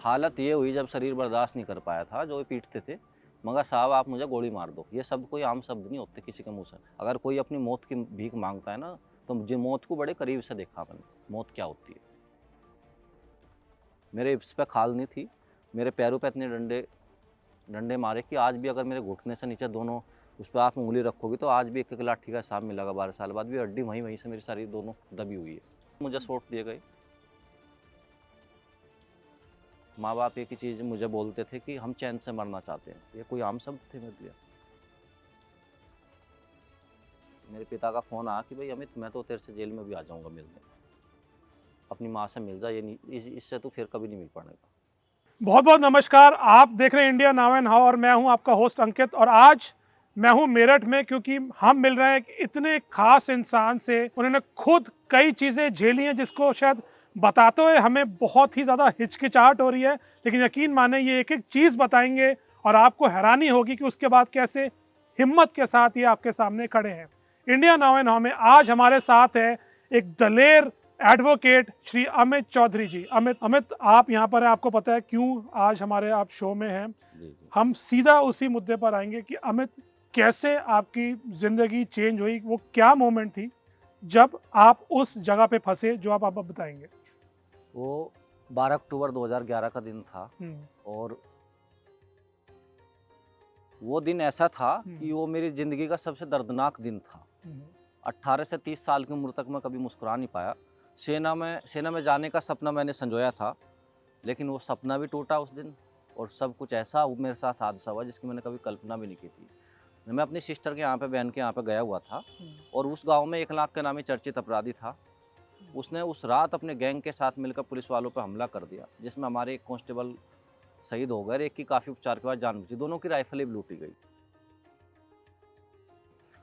हालत ये हुई जब शरीर बर्दाश्त नहीं कर पाया था, जो पीटते थे, मगर साहब आप मुझे गोली मार दो। ये सब कोई आम शब्द नहीं होते किसी के मुंह से। अगर कोई अपनी मौत की भीख मांगता है ना, तो मुझे मौत को बड़े करीब से देखा मैंने, मौत क्या होती है। मेरे इस पे खाल नहीं थी, मेरे पैरों पे इतने डंडे डंडे मारे कि आज भी अगर मेरे घुटने से नीचे दोनों उस पर आप उंगली रखोगे तो आज भी एक एक लाठी का हिसाब मिलेगा। 12 साल बाद भी हड्डी वहीं वहीं से मेरी सारी दोनों दबी हुई है। मुझे शॉट दिए गए। माँ बाप एक ही चीज़ मुझे बोलते थे कि हम चैन से मरना चाहते हैं। ये कोई आम शब्द थे मेरे लिए। मेरे पिता का फ़ोन आया कि भाई अमित, मैं तो तेरे से जेल में भी आ जाऊंगा मिलने, अपनी माँ से मिल जा, ये नहीं इससे तो फिर कभी नहीं मिल पाएगा। बहुत बहुत नमस्कार। आप देख रहे हैं इंडिया नाउ एंड हाउ और मैं हूं आपका होस्ट अंकित। और आज मैं हूं मेरठ में क्योंकि हम मिल रहे हैं एक इतने खास इंसान से। उन्होंने खुद कई चीज़ें झेली हैं जिसको शायद बताते हुए हमें बहुत ही ज़्यादा हिचकिचाहट हो रही है, लेकिन यकीन माने ये एक एक चीज़ बताएंगे और आपको हैरानी होगी कि उसके बाद कैसे हिम्मत के साथ ये आपके सामने खड़े हैं। इंडिया नाउ एंड हाउ में आज हमारे साथ है एक दलेर एडवोकेट श्री अमित चौधरी जी। अमित आप यहाँ पर हैं, आपको पता है क्यों आज हमारे आप शो में हैं। जी। हम सीधा उसी मुद्दे पर आएंगे कि अमित, कैसे आपकी ज़िंदगी चेंज हुई, वो क्या मोमेंट थी जब आप उस जगह पे फंसे जो आप अब बताएंगे। वो 12 अक्टूबर 2011 का दिन था और वो दिन ऐसा था कि वो मेरी ज़िंदगी का सबसे दर्दनाक दिन था। 18 से 30 साल की उम्र तक मैं कभी मुस्कुरा नहीं पाया। सेना में जाने का सपना मैंने संजोया था, लेकिन वो सपना भी टूटा उस दिन और सब कुछ ऐसा मेरे साथ हादसा हुआ जिसकी मैंने कभी कल्पना भी नहीं की थी। मैं अपनी सिस्टर के यहाँ पे, बहन के यहाँ पे गया हुआ था और उस गांव में 1 लाख के नामी चर्चित अपराधी था। उसने उस रात अपने गैंग के साथ मिलकर पुलिस वालों पर हमला कर दिया, जिसमें हमारे एक कांस्टेबल शहीद हो गए, एक की काफ़ी उपचार के बाद जान बची, दोनों की राइफलें भी लूटी गई।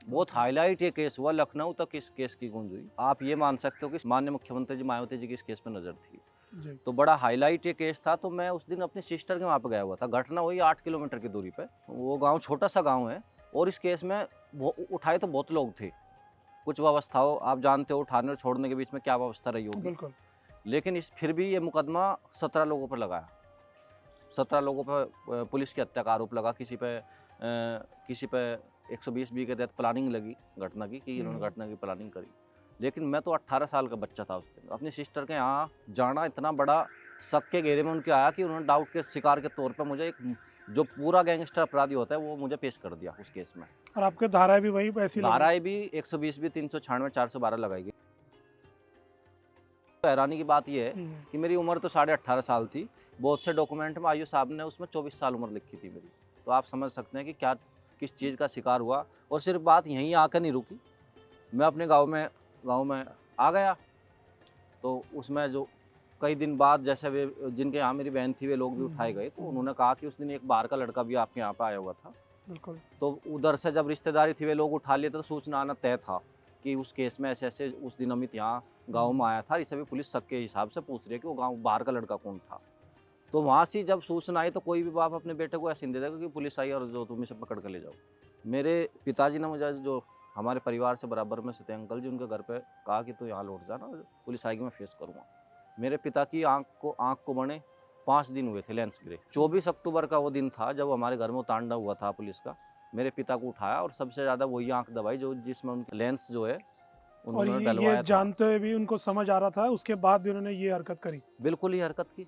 बहुत हाईलाइट ये केस हुआ, लखनऊ तक इस केस की गूंज हुई। आप ये मान सकते हो कि माननीय मुख्यमंत्री जी मायावती जी की इस केस पर नज़र थी। तो बड़ा हाईलाइट ये केस था। तो मैं उस दिन अपनी सिस्टर के वहाँ पे गया हुआ था। घटना हुई 8 किलोमीटर की दूरी पे। वो गांव छोटा सा गांव है और इस केस में उठाए तो बहुत लोग थे। कुछ व्यवस्थाओं आप जानते हो, उठाने और छोड़ने के बीच में क्या व्यवस्था रही होगी। बिल्कुल। लेकिन फिर भी ये मुकदमा 17 लोगों पर लगाया। 17 लोगों पर पुलिस की हत्या का आरोप लगा। किसी पे 120B के तहत प्लानिंग लगी घटना की, कि इन्होंने घटना की प्लानिंग करी। लेकिन मैं तो 18 साल का बच्चा था उस दिन। अपनी सिस्टर के यहाँ जाना इतना बड़ा शक के घेरे में उनके आया कि उन्होंने डाउट के शिकार के तौर पर मुझे एक जो पूरा गैंगस्टर अपराधी होता है वो मुझे पेश कर दिया उस केस में। और आपके धाराएं भी वही ऐसी लगी? धाराएं भी 120B, 396, 412 लगाई गई। तो हैरानी की बात यह है कि मेरी उम्र तो 18.5 साल थी। बहुत से डॉक्यूमेंट में आयु साहब ने उसमें 24 साल उम्र लिखी थी मेरी। तो आप समझ सकते हैं कि क्या किस चीज़ का शिकार हुआ। और सिर्फ बात यहीं आकर नहीं रुकी। मैं अपने गांव में आ गया। तो उसमें जो कई दिन बाद, जैसे वे जिनके यहाँ मेरी बहन थी, वे लोग भी उठाए गए। तो उन्होंने कहा कि उस दिन एक बाहर का लड़का भी आपके यहाँ पर आया हुआ था। बिल्कुल। तो उधर से जब रिश्तेदारी थी वे लोग उठा लिए थे, तो सूचना आना तय था कि उस केस में ऐसे ऐसे उस दिन अमित यहाँ गांव में आया था। इसे भी पुलिस शक के हिसाब से पूछ रही है कि वो गांव बाहर का लड़का कौन था। तो वहाँ से जब सूचना आई तो कोई भी बाप अपने बेटे को ऐसे नहीं देता कि पुलिस आई और जो तुम इसे पकड़ कर ले जाओ। मेरे पिताजी ने मुझे, जो हमारे परिवार से बराबर में सत्य अंकल जी, उनके घर पे कहा कि तू यहाँ लौट जाना, पुलिस आएगी मैं फेस करूँगा। मेरे पिता की आँख को बने 5 दिन हुए थे लेंस गिरे। 24 अक्टूबर का वो दिन था जब हमारे घर में तांडव हुआ था पुलिस का। मेरे पिता को उठाया और सबसे ज़्यादा वही आँख दबाई जो जिसमें उनका लेंस जो है और उन्होंने ये डलवाया था। जानते हुए भी उनको समझ आ रहा था, उसके बाद भी उन्होंने ये हरकत करी। बिल्कुल ही हरकत की।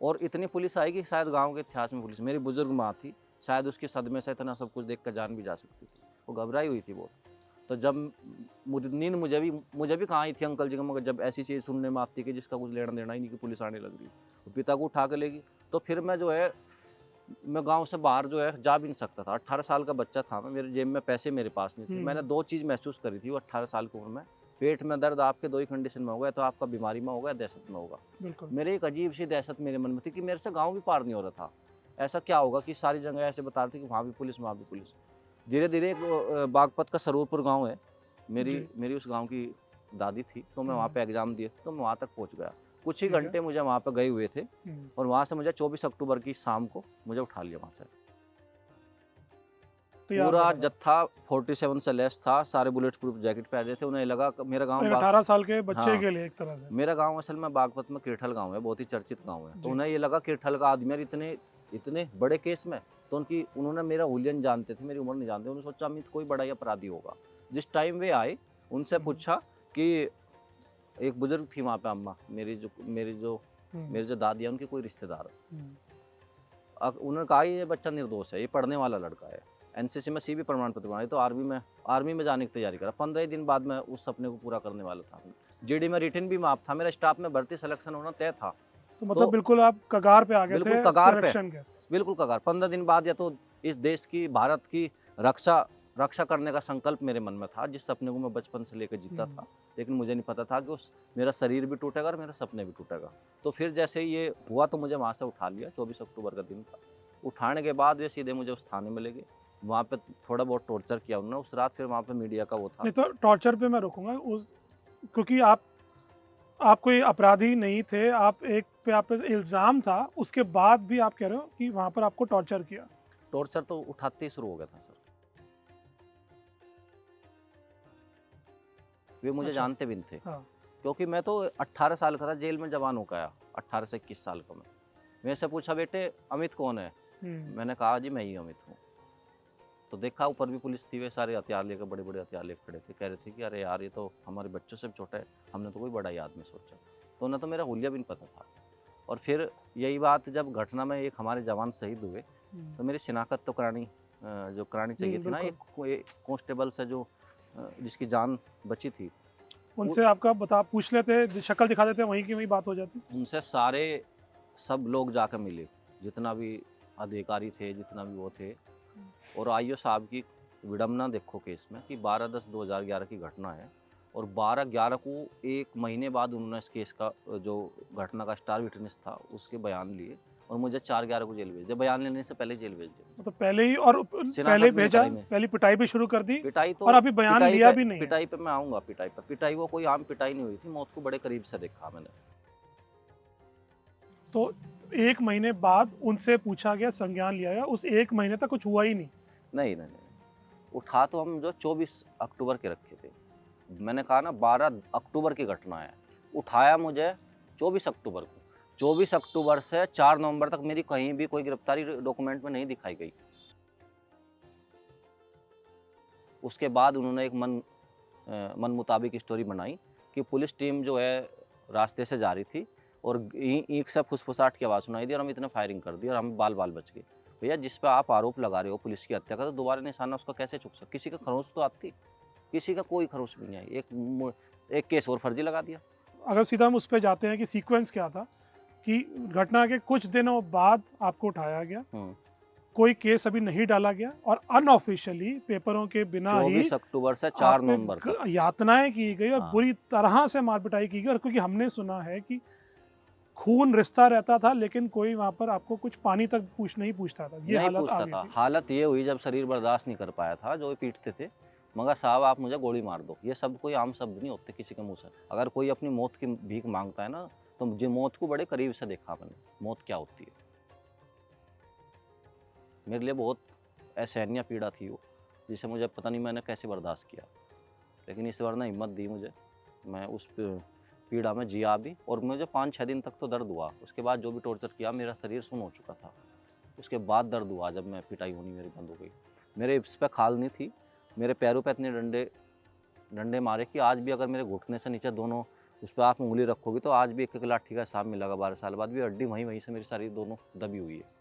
और इतनी पुलिस आई कि शायद गांव के इतिहास में पुलिस, मेरी बुजुर्ग माँ थी, शायद उसके सदमे से इतना सब कुछ देख कर जान भी जा सकती थी। वो घबराई हुई थी बहुत। तो जब नींद मुझे भी कहाँ आई थी अंकल जी का, मगर जब ऐसी चीज़ सुनने में आती कि जिसका कुछ लेना देना ही नहीं कि पुलिस आने लग रही, तो पिता को उठा के लेगी। तो फिर मैं जो है, मैं गांव से बाहर जो है जा भी नहीं सकता था। 18 साल का बच्चा था मैं, मेरे जेब में पैसे मेरे पास नहीं थे। मैंने 2 चीज़ महसूस करी थी वो 18 साल की उम्र में। पेट में दर्द आपके 2 ही कंडीशन में होगा, तो आपका बीमारी में होगा, दहशत में होगा। बिल्कुल। मेरे एक अजीब सी दहशत मेरे मन में थी कि मेरे से गांव भी पार नहीं हो रहा था। ऐसा क्या होगा कि सारी जगह ऐसे बता रहे थे कि वहाँ भी पुलिस, वहाँ भी पुलिस। धीरे धीरे एक बागपत का सरूरपुर गाँव है, मेरी उस गाँव की दादी थी, तो मैं वहाँ पे एग्ज़ाम दिए तो मैं वहाँ तक पहुँच गया। कुछ ही घंटे मुझे वहाँ पे गए हुए थे और वहाँ से मुझे 24 अक्टूबर की शाम को मुझे उठा लिया वहाँ से। तैयार पूरा रखा था। जत्था 47 से लेस था, सारे बुलेट प्रूफ जैकेट पहने थे। उन्हें लगा कि मेरा गांव एक 18 साल के बच्चे हाँ, के लिए एक तरह से। मेरा गांव असल में बागपत में किरठल गांव है, बहुत ही चर्चित गांव है। तो जी। उन्हें ये लगा किरठल का आदमी यार इतने इतने बड़े केस में, तो उन्होंने मेरा हुलियन जानते थे, मेरी उम्र नहीं जानते। उन्होंने सोचा अमित कोई बड़ा ही अपराधी होगा। जिस टाइम वे आए उनसे पूछा कि एक बुजुर्ग थी वहाँ पे अम्मा, मेरी जो दादी है उनकी कोई रिश्तेदार। उन्होंने कहा ये बच्चा निर्दोष है, ये पढ़ने वाला लड़का है, एनसीसी में सीबी प्रमाण पत्र बनाए, तो आर्मी में जाने की तैयारी करा। 15 दिन बाद मैं उस सपने को पूरा करने वाला था। जीडी में रिटर्न भी माफ था, मेरा स्टाफ में भर्ती सिलेक्शन होना तय था। तो मतलब बिल्कुल आप कगार पे आ गए बिल्कुल थे कगार पे, सिलेक्शन के। बिल्कुल कगार। 15 दिन बाद या तो इस देश की, भारत की रक्षा करने का संकल्प मेरे मन में था, जिस सपने को मैं बचपन से लेकर जीता था। लेकिन मुझे नहीं पता था कि मेरा शरीर भी टूटेगा और मेरा सपने भी टूटेगा। तो फिर जैसे ही ये हुआ तो मुझे वहाँ से उठा लिया। 24 अक्टूबर का दिन था। उठाने के बाद वे सीधे मुझे उस थाने में ले गए। वहाँ पे थोड़ा बहुत टॉर्चर किया उन्होंने उस रात। फिर वहाँ पे मीडिया का वो था। नहीं तो टॉर्चर पे मैं रुकूंगा क्योंकि आप कोई अपराधी नहीं थे, आप पे इल्ज़ाम था, उसके बाद भी आप कह रहे हो कि वहाँ पर आपको टॉर्चर किया। टॉर्चर तो उठाते ही शुरू हो गया था सर। वे मुझे अच्छा। जानते भी नहीं थे। हाँ। क्योंकि मैं तो 18 साल का था, जेल में जवान होकर आया 18 से 21 साल का मैं। मेरे से पूछा बेटे अमित कौन है? मैंने कहा जी मैं ही अमित हूँ। तो देखा ऊपर भी पुलिस थी, वे सारे हथियार लेकर, बड़े बड़े हथियार लेकर खड़े थे। कह रहे थे कि अरे यार ये तो हमारे बच्चों से भी छोटा है, हमने तो कोई बड़ा ही आदमी सोचा। तो उन्हें तो मेरा हुलिया भी नहीं पता था। और फिर यही बात जब घटना में एक हमारे जवान शहीद हुए तो मेरी शिनाख्त तो करानी चाहिए थी ना। एक कांस्टेबल से जो जिसकी जान बची थी, उनसे आपका पूछ लेते, शक्ल दिखा देते, वहीं की वहीं बात हो जाती। उनसे सब लोग जाकर मिले, जितना भी अधिकारी थे, जितना भी वो थे। और आईओ साहब की विडम्बना देखो केस में कि 12/10/2011 की घटना है और 12/11 को एक महीने बाद उन्होंने इस केस का जो घटना का स्टार विटनेस था उसके बयान लिए और मुझे 4/11 को जेल भेज दिया। बयान लेने से पहले जेल भेज दिया। मतलब पहले ही, और पहले भेजा, पहली पिटाई भी शुरू कर दी। पिटाई तो, और अभी बयान लिया भी नहीं। पिटाई पे मैं आऊँगा। पिटाई वो कोई आम पिटाई नहीं हुई थी, मौत को बड़े करीब से देखा मैंने। तो एक महीने बाद उनसे पूछा गया, संज्ञान लिया गया, उस एक महीने तक कुछ हुआ ही नहीं। नहीं, उठा तो हम जो 24 अक्टूबर के रखे थे। मैंने कहा ना 12 अक्टूबर की घटना है। उठाया मुझे 24 अक्टूबर को। 24 अक्टूबर से 4 नवंबर तक मेरी कहीं भी कोई गिरफ्तारी डॉक्यूमेंट में नहीं दिखाई गई। उसके बाद उन्होंने एक मन मुताबिक स्टोरी बनाई कि पुलिस टीम जो है रास्ते से जा रही थी और ईंट से फुसफुसाहट की आवाज़ सुनाई दी और हम इतने फायरिंग कर दी और हम बाल बच गए। भैया जिस पे आप आरोप लगा रहे हो पुलिस की हत्या का, तो दोबारा निशाना उसका कैसे चुक सकता? किसी का खरोंच तो आती, किसी का कोई खरोंच भी नहीं आई। एक केस और फर्जी लगा दिया। अगर सीधा हम उस पर जाते हैं कि सीक्वेंस क्या था, कि घटना के कुछ दिनों बाद आपको उठाया गया, कोई केस अभी नहीं डाला गया और अनऑफिशियली पेपरों के बिना ही 24 अक्टूबर से 4 नवंबर तक यातनाएं की गई और बुरी तरह से मारपिटाई की गई। और क्योंकि हमने सुना है कि खून रिश्ता रहता था, लेकिन कोई वहाँ पर आपको कुछ पानी तक नहीं पूछता था। ये हालत आ गई थी। हालत ये हुई जब शरीर बर्दाश्त नहीं कर पाया था, जो पीटते थे, मगर साहब आप मुझे गोली मार दो। ये सब कोई आम शब्द नहीं होते किसी के मुंह से। अगर कोई अपनी मौत की भीख मांगता है ना, तो मुझे मौत को बड़े करीब से देखा मैंने, मौत क्या होती है। मेरे लिए बहुत असहनीय पीड़ा थी वो, जिसे मुझे पता नहीं मैंने कैसे बर्दाश्त किया। लेकिन ईश्वर ने हिम्मत दी मुझे, मैं उस पीड़ा में जिया भी। और मुझे 5-6 दिन तक तो दर्द हुआ। उसके बाद जो भी टॉर्चर किया, मेरा शरीर सुन्न हो चुका था। उसके बाद दर्द हुआ जब मैं पिटाई होनी मेरी बंद हो गई। मेरे इस पर खाल नहीं थी, मेरे पैरों पे इतने डंडे मारे कि आज भी अगर मेरे घुटने से नीचे दोनों उस पर आप उंगली रखोगे तो आज भी एक लाठी का हिसाब मिलेगा। 12 साल बाद भी हड्डी वहीं से मेरी सारी दोनों दबी हुई है।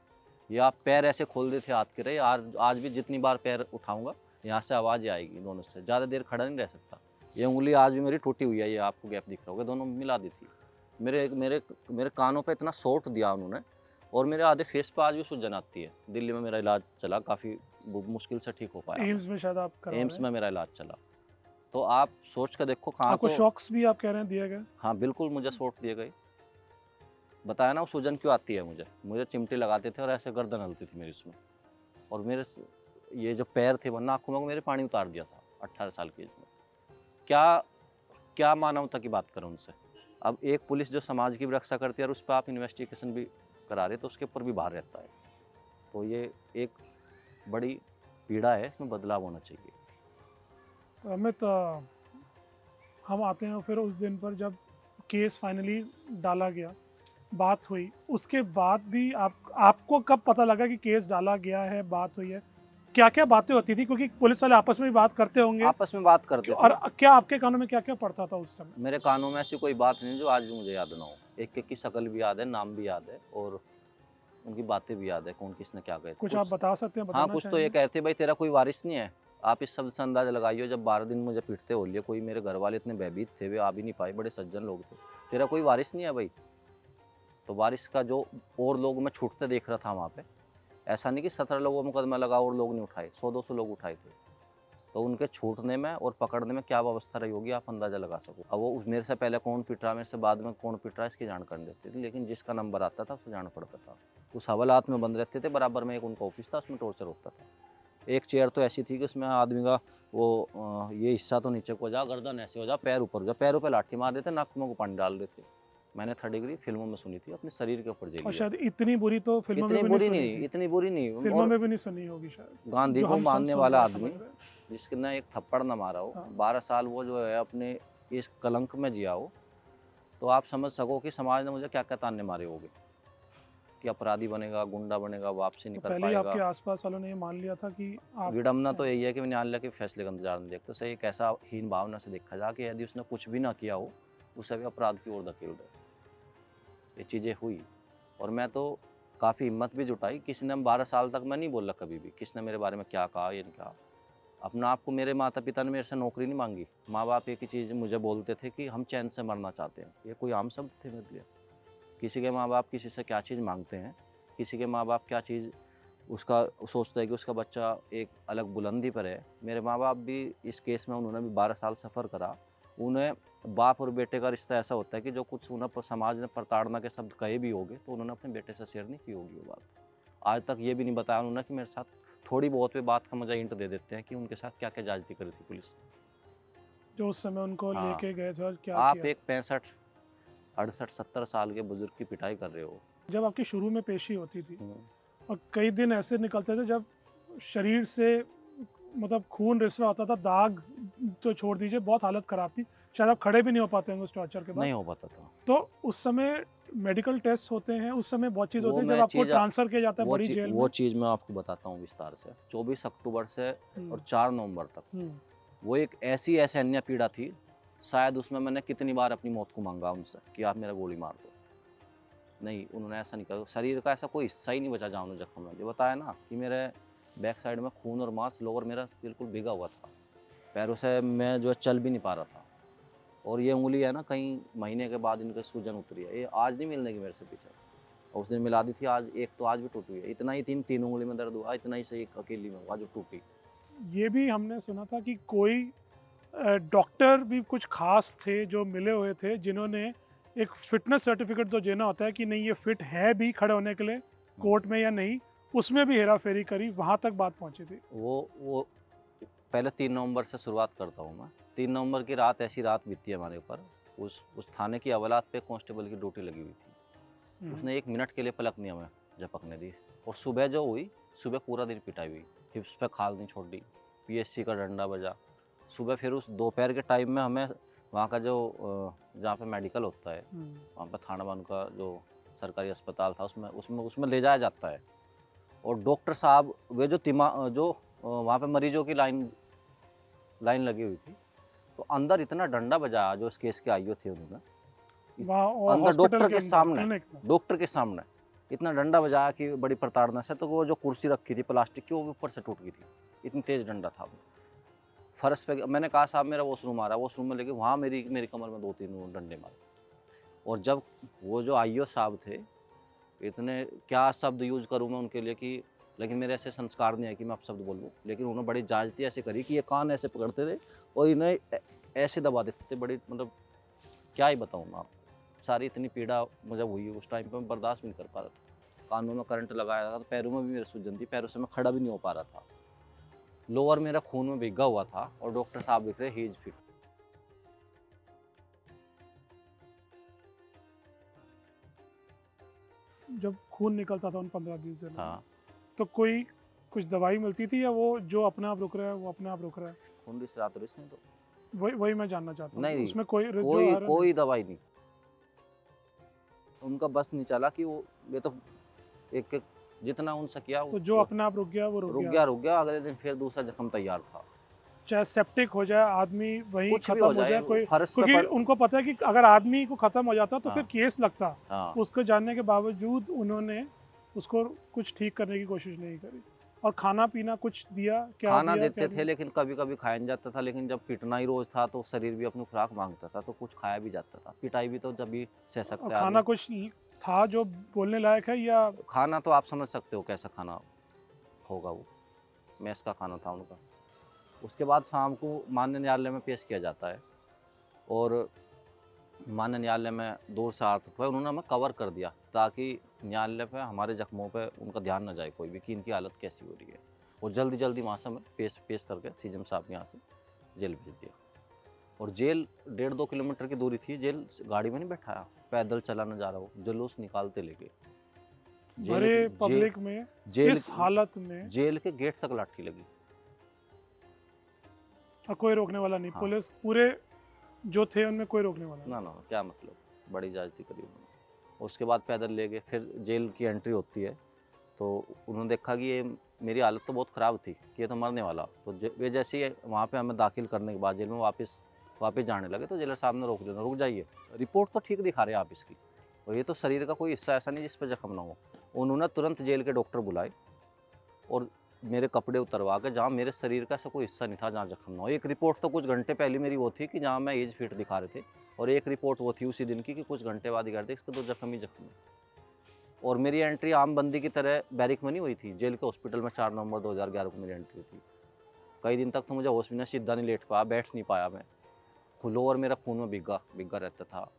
या आप पैर ऐसे खोल देते हाथ के रहे, आज भी जितनी बार पैर उठाऊंगा यहाँ से आवाज़ आएगी दोनों से। ज़्यादा देर खड़ा नहीं रह सकता। ये उंगली आज भी मेरी टूटी हुई है, ये आपको गैप दिख रहा होगा, दोनों मिला दी थी। मेरे कानों पे इतना शॉट दिया उन्होंने और मेरे आधे फेस पे आज भी सूजन आती है। दिल्ली में मेरा इलाज चला, काफ़ी मुश्किल से ठीक हो पाया। एम्स में शायद आप करवा रहे हैं। एम्स में मेरा इलाज चला। तो आप सोच कर देखो कहाँ आपको शॉक्स भी आप कह रहे हैं दिए गए? हाँ बिल्कुल, मुझे शॉट दिए गए। बताया ना वो सूजन क्यों आती है मुझे चिमटी लगाते थे और ऐसे गर्दन हलती थी मेरी उसमें। और मेरे ये जो पैर थे वरना आँखों में मेरे पानी उतार दिया था 18 साल की एज में। क्या मानवता की बात करें उनसे। अब एक पुलिस जो समाज की भी रक्षा करती है और उस पर आप इन्वेस्टिगेशन भी करा रहे तो उसके ऊपर भी भार रहता है। तो ये एक बड़ी पीड़ा है, इसमें बदलाव होना चाहिए। तो अमित, हम आते हैं फिर उस दिन पर जब केस फाइनली डाला गया, बात हुई, उसके बाद भी आपको कब पता लगा कि केस डाला गया है, बात हुई है? क्या क्या बातें होती थी, क्योंकि पुलिस वाले आपस में भी बात करते होंगे, आपस में बात करते थे। और क्या आपके कानों में क्या क्या पड़ता था उस समय? मेरे कानों में ऐसी कोई बात नहीं जो आज भी मुझे याद ना हो। एक एक की शक्ल भी याद है, नाम भी याद है, और उनकी बातें भी याद है, कौन किसने क्या कहे। कुछ आप बता सकते हैं, हाँ, बताना कुछ तो ये चाहेंगे? कहते भाई तेरा कोई वारिस नहीं है। आप इस शब्द से अंदाजा लगाइए, जब 12 दिन मुझे पीटते हो लिए, कोई मेरे घर वाले इतने भयभीत थे, वे आ भी नहीं पाए, बड़े सज्जन लोग थे। तेरा कोई वारिस नहीं है भाई। तो वारिस का जो और लोग मैं छूटते देख रहा था वहाँ पे, ऐसा नहीं कि 17 लोगों मुकदमा लगा और लोग नहीं उठाए, 100-200 लोग उठाए थे। तो उनके छूटने में और पकड़ने में क्या व्यवस्था रही होगी, आप अंदाजा लगा सको। अब वो मेरे से पहले कौन पिट रहा, मेरे से बाद में कौन पिट रहा, इसकी जान कर देते थे, लेकिन जिसका नंबर आता था उसे जाना पड़ता था। उस हवालात में बंद रहते थे, बराबर में एक उनका ऑफिस था, उसमें टॉर्चर होता था। एक चेयर तो ऐसी थी कि उसमें आदमी का वो ये हिस्सा तो नीचे को जा, गर्दन ऐसे हो जा, पैर ऊपर हो जा, पैरों पे लाठी मार देते, नाक में को पानी डाल देते। मैंने 3rd डिग्री फिल्मों में सुनी थी, अपने शरीर के ऊपर और झेली है। शायद इतनी बुरी तो फिल्मों में इतनी भी नहीं बुरी सुनी नहीं, थी। इतनी बुरी नहीं। फिल्मों और में भी नहीं सुनी होगी शायद, गांधी जो को हम मारने सुन वाला रहे, आदमी, समझ रहे। जिसने एक थप्पड़ न मारा हो, हाँ। 12 साल वो जो है अपने इस कलंक में जिया हो, तो आप समझ सको कि समाज ने मुझे क्या क्या ताने मारे होंगे कि अपराधी बनेगा, गुंडा बनेगा, वापसी नहीं तो कर पहले ही आपके पाएगा। आसपास वालों ने ये मान लिया था कि आप विडम्बना तो यही है कि न्यायालय के फैसले का इंतजार नहीं देखते, सही एक ऐसा हीन भावना से देखा जा कि यदि उसने कुछ भी ना किया हो, उसे भी अपराध की ओर धकेल दे। ये चीज़ें हुई, और मैं तो काफ़ी हिम्मत भी जुटाई। किसी ने 12 साल तक मैं नहीं बोला कभी भी, किसने मेरे बारे में क्या कहा, ये नहीं कहा। अपना आप को, मेरे माता पिता ने मेरे से नौकरी नहीं मांगी। माँ बाप एक ही चीज़ मुझे बोलते थे कि हम चैन से मरना चाहते हैं। ये कोई आम शब्द थे मेरे लिए। किसी के माँ बाप किसी से क्या चीज़ मांगते हैं, किसी के माँ बाप क्या चीज़ उसका सोचते हैं कि उसका बच्चा एक अलग बुलंदी पर है। मेरे माँ बाप भी इस केस में, उन्होंने भी 12 साल सफ़र करा। उन्हें बाप और बेटे का रिश्ता ऐसा होता है कि जो कुछ उन्हें समाज ने प्रताड़ना के शब्द कहे भी होंगे, तो उन्होंने अपने बेटे से शेयर नहीं की होगी वो बात। आज तक ये भी नहीं बताया उन्होंने कि मेरे साथ थोड़ी बहुत पे बात का मुझे हिंट दे देते हैं कि उनके साथ क्या क्या जायज़ती करी थी पुलिस ने। जो उस समय उनको हाँ। लेके गए थे और क्या आप किया? एक 65, 68, 70 साल के बुजुर्ग की पिटाई कर रहे हो। जब आपकी शुरू में पेशी होती थी, हम्म। और कई दिन ऐसे निकलते थे जब शरीर से मतलब खून रिस रहा होता था, दाग तो छोड़ दीजिए, बहुत हालत खराब थी, शायद आप खड़े भी नहीं हो पाते होंगे उस टॉर्चर के बाद। नहीं हो पाता था। तो उस समय मेडिकल टेस्ट होते हैं, उस समय बहुत चीज़ वो होती है, मैं जब आपको चीज़ ट्रांसफ़र किया जाता है बड़ी जेल वो में। चीज़ मैं आपको बताता हूँ विस्तार से। 24 अक्टूबर से हम्म, और 4 नवंबर तक हम्म, वो एक ऐसी असहनीय पीड़ा थी, शायद उसमें मैंने कितनी बार अपनी मौत को मांगा उनसे कि आप मेरा गोली मार दो। नहीं, उन्होंने ऐसा नहीं करा। शरीर का ऐसा कोई हिस्सा ही नहीं बचा जहाँ उन्होंने जख्म लगे। जो बताया ना कि मेरे बैक साइड में खून और मांस, लोअर मेरा बिल्कुल भीगा हुआ था, पैरों से मैं जो है चल भी नहीं पा रहा था। और ये उंगली है ना, कई महीने के बाद इनके सूजन उतरी है, ये आज नहीं मिलने की मेरे से पीछे। और उसने मिला दी थी, आज एक तो आज भी टूटी है। इतना ही तीन उंगली में दर्द हुआ, इतना ही से एक अकेली में हुआ जो टूटी। ये भी हमने सुना था कि कोई डॉक्टर भी कुछ खास थे जो मिले हुए थे, जिन्होंने एक फिटनेस सर्टिफिकेट जो देना होता है कि नहीं ये फिट है भी खड़े होने के लिए कोर्ट में या नहीं, उसमें भी हेरा फेरी करी, वहाँ तक बात पहुँची थी। वो पहले 3 नवंबर से शुरुआत करता हूँ मैं। 3 नवंबर की रात, ऐसी रात बीती है हमारे ऊपर। उस थाने की अवलात पे कांस्टेबल की ड्यूटी लगी हुई थी। उसने 1 मिनट के लिए पलक नहीं हमें झपकने दी। और सुबह जो हुई, सुबह पूरा दिन पिटाई हुई, हिप्स पे खाल नहीं छोड़ दी, पीएससी का डंडा बजा। सुबह फिर उस दोपहर के टाइम में हमें वहाँ का जो जहाँ पे मेडिकल होता है, वहाँ पे थाना बान का जो सरकारी अस्पताल था, उसमें ले जाया जाता है। और डॉक्टर साहब वे जो वहाँ पे मरीजों की लाइन लगी हुई थी, तो अंदर इतना डंडा बजाया जो इस केस के आईओ थे उन्होंने, अंदर डॉक्टर के सामने इतना डंडा बजाया कि बड़ी प्रताड़ना से, तो वो जो कुर्सी रखी थी प्लास्टिक की, वो ऊपर से टूट गई थी, इतनी तेज डंडा था। फर्श पे मैंने कहा साहब मेरा वॉशरूम आ रहा है, वॉशरूम में लेके वहाँ मेरी कमर में 2-3 डंडे मारे। और जब वो जो आईओ साहब थे, इतने क्या शब्द यूज करूँ मैं उनके लिए कि, लेकिन मेरे ऐसे संस्कार नहीं है कि मैं अब शब्द बोलूँ, लेकिन उन्होंने बड़ी जायज़ती ऐसे करी कि ये कान ऐसे पकड़ते थे और इन्हें ऐसे दबा देते थे। बड़ी मतलब क्या ही बताऊँ मैं आपको, सारी इतनी पीड़ा मुझे हुई उस टाइम पे, मैं बर्दाश्त भी नहीं कर पा रहा था। कानों में करंट लगाया था, तो पैरों में भी मेरी सूजन थी, पैरों से मैं खड़ा भी नहीं हो पा रहा था, लोअर मेरा खून में भीगा हुआ था। और डॉक्टर साहब लिख रहे ही इज फिट। जब खून निकलता था उन 15-20 दिनों में, हाँ, तो कोई कुछ दवाई मिलती थी या वो जो अपने आप रुक रहा है वो अपने आप रुक रहा है? खून रिस रात रिस नहीं तो वही मैं जानना चाहता हूँ। नहीं, उसमें कोई जो कोई आयरन कोई दवाई नहीं। उनका बस नहीं चला कि वो ये तो एक एक जितना उनसे किया तो जो अपने आप रुक गया वो रुक गया। रुक गया। अगले दिन फिर दूसरा जख्म तैयार था। चाहे सेप्टिक हो जाए, आदमी वहीं कुछ भी खत्म हो जाए, कोई फर्श पे क्योंकि उनको पता है कि अगर आदमी को खत्म हो जाता तो हाँ। फिर केस लगता। हाँ, उसको जानने के बावजूद उन्होंने उसको कुछ ठीक करने की कोशिश नहीं करी। और खाना पीना कुछ दिया? क्या खाना दिया, देते क्या थे नहीं? लेकिन कभी कभी खाया नहीं जाता था। लेकिन जब पिटना ही रोज था तो शरीर भी अपनी खुराक मांगता था, तो कुछ खाया भी जाता था। पिटाई भी तो जब भी सह और सकता है खाना आदमी। कुछ था जो बोलने लायक है या? खाना तो आप समझ सकते हो कैसा खाना होगा, वो मैस का खाना था उनका। उसके बाद शाम को मान्य न्यायालय में पेश किया जाता है और मान्य न्यायालय में दूर से आर्थिक हुआ, उन्होंने हमें कवर कर दिया ताकि न्यायालय पे हमारे जख्मों पे उनका ध्यान न जाए कोई भी कि इनकी हालत कैसी हो रही है। और जल्दी जल्दी वहाँ से हमें पेश करके सीएम साहब के यहाँ से जेल भेज दिया। और जेल 1.5-2 किलोमीटर की दूरी थी। जेल गाड़ी में नहीं बैठाया, पैदल चला न जा रहा हो, जुलूस निकालते लेके भरे पब्लिक में इस हालत में जेल के गेट तक लाठी लगी और कोई रोकने वाला नहीं। हाँ। पुलिस पूरे जो थे उनमें कोई रोकने वाला नहीं। ना क्या मतलब, बड़ी इजाजती करी उन्होंने। उसके बाद पैदल ले गए। फिर जेल की एंट्री होती है तो उन्होंने देखा कि ये मेरी हालत तो बहुत ख़राब थी कि ये तो मरने वाला। तो वे जैसे ही वहाँ पे हमें दाखिल करने के बाद जेल में वापस जाने लगे तो जेलर साहब ने रोक लिया, रुक जाइए, रिपोर्ट तो ठीक दिखा रहे हैं आप इसकी, और ये तो शरीर का कोई हिस्सा ऐसा नहीं जिस पर जख्म ना हो। उन्होंने तुरंत जेल के डॉक्टर बुलाए और मेरे कपड़े उतरवा के, जहाँ मेरे शरीर का ऐसा कोई हिस्सा नहीं था जहाँ जख्म ना हो। एक रिपोर्ट तो कुछ घंटे पहले मेरी वो थी कि जहाँ मैं एज फिट दिखा रहे थे, और एक रिपोर्ट वो थी उसी दिन की कि कुछ घंटे बाद ही कर दे इसके तो जख्म ही जख्म है। और मेरी एंट्री आम बंदी की तरह बैरिक में नहीं हुई थी, जेल के हॉस्पिटल में 4 नवंबर 2011 को मेरी एंट्री थी। कई दिन तक तो मुझे हॉस्पिटल में सीधा नहीं लेट पाया, बैठ नहीं पाया मैं। फ्लोर मेरा खून में भीगा रहता था।